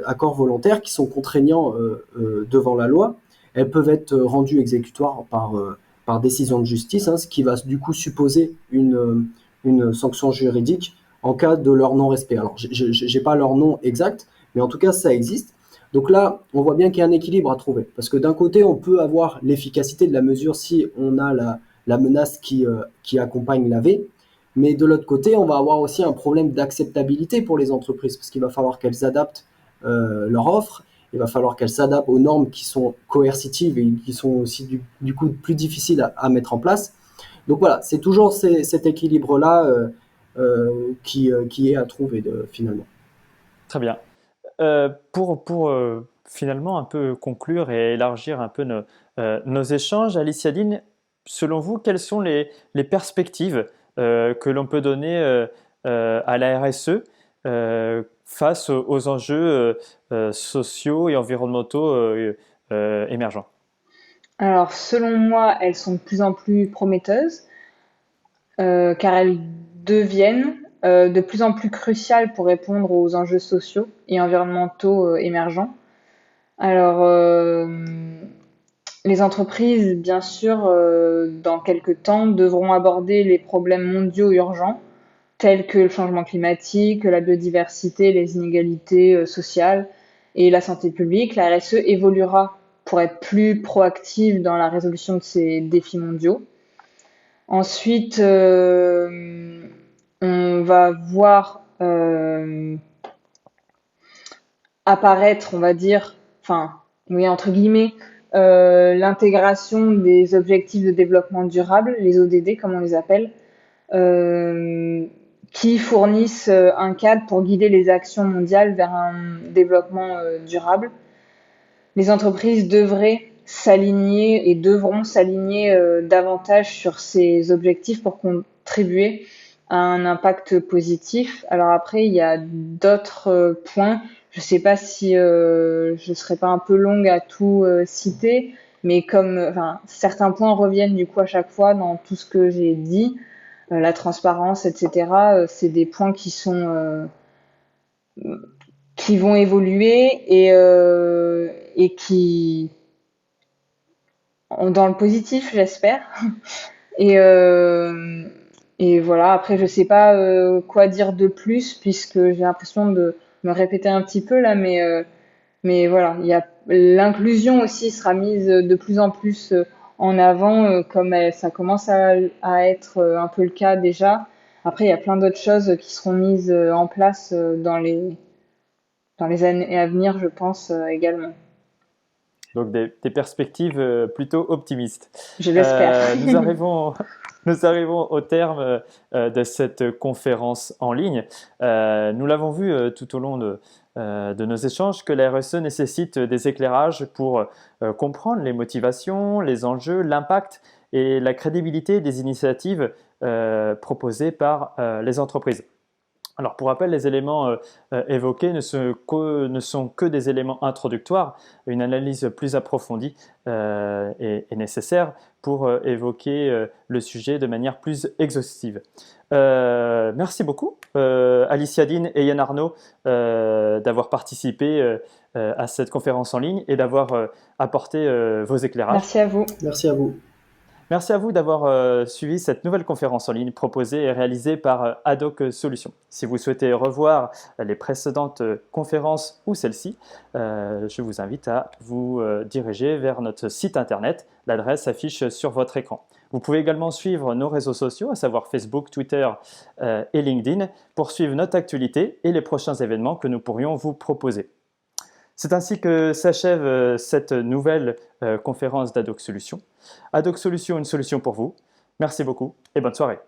accords volontaires qui sont contraignants devant la loi. Elles peuvent être rendues exécutoires par décision de justice, ce qui va du coup supposer une sanction juridique en cas de leur non-respect. Alors, je n'ai pas leur nom exact, mais en tout cas, ça existe. Donc là, on voit bien qu'il y a un équilibre à trouver. Parce que d'un côté, on peut avoir l'efficacité de la mesure si on a la menace qui accompagne l'AV. Mais de l'autre côté, on va avoir aussi un problème d'acceptabilité pour les entreprises, parce qu'il va falloir qu'elles adaptent leur offre, il va falloir qu'elles s'adaptent aux normes qui sont coercitives et qui sont aussi du coup plus difficiles à mettre en place. Donc voilà, c'est toujours cet équilibre-là qui est à trouver finalement. Très bien. Pour finalement un peu conclure et élargir un peu nos échanges, Alicia Dean, selon vous, quelles sont les perspectives que l'on peut donner à la RSE face aux enjeux sociaux et environnementaux émergents? Alors, selon moi, elles sont de plus en plus prometteuses, car elles deviennent de plus en plus cruciales pour répondre aux enjeux sociaux et environnementaux émergents. Alors, les entreprises, bien sûr, dans quelques temps, devront aborder les problèmes mondiaux urgents, tels que le changement climatique, la biodiversité, les inégalités sociales et la santé publique. La RSE évoluera pour être plus proactive dans la résolution de ces défis mondiaux. Ensuite, on va voir apparaître, on va dire, enfin, oui, entre guillemets, l'intégration des objectifs de développement durable, les ODD comme on les appelle, qui fournissent un cadre pour guider les actions mondiales vers un développement durable. Les entreprises devraient s'aligner et devront s'aligner davantage sur ces objectifs pour contribuer à un impact positif. Alors après, il y a d'autres points. Je ne sais pas si je serais pas un peu longue à tout citer, mais enfin, certains points reviennent du coup à chaque fois dans tout ce que j'ai dit. La transparence, etc. C'est des points qui vont évoluer et qui dans le positif, j'espère. Et, euh, et voilà, après, je sais pas quoi dire de plus, puisque j'ai l'impression de me répéter un petit peu là, mais voilà, l'inclusion aussi sera mise de plus en plus en avant, comme ça commence à être un peu le cas déjà. Après, il y a plein d'autres choses qui seront mises en place dans les années à venir, je pense également. Donc des perspectives plutôt optimistes. Je l'espère. Nous arrivons au terme de cette conférence en ligne. Nous l'avons vu tout au long de nos échanges que la RSE nécessite des éclairages pour comprendre les motivations, les enjeux, l'impact et la crédibilité des initiatives proposées par les entreprises. Alors pour rappel, les éléments évoqués ne sont que des éléments introductoires. Une analyse plus approfondie est nécessaire pour évoquer le sujet de manière plus exhaustive. Merci beaucoup Alicia Dean et Yann Arnaud d'avoir participé à cette conférence en ligne et d'avoir apporté vos éclairages. Merci à vous. Merci à vous. Merci à vous d'avoir suivi cette nouvelle conférence en ligne proposée et réalisée par Ad-Hoc Solutions. Si vous souhaitez revoir les précédentes conférences ou celle-ci, je vous invite à vous diriger vers notre site internet. L'adresse s'affiche sur votre écran. Vous pouvez également suivre nos réseaux sociaux, à savoir Facebook, Twitter et LinkedIn, pour suivre notre actualité et les prochains événements que nous pourrions vous proposer. C'est ainsi que s'achève cette nouvelle conférence d'Ad-Hoc Solutions. Ad-Hoc Solutions, une solution pour vous. Merci beaucoup et bonne soirée.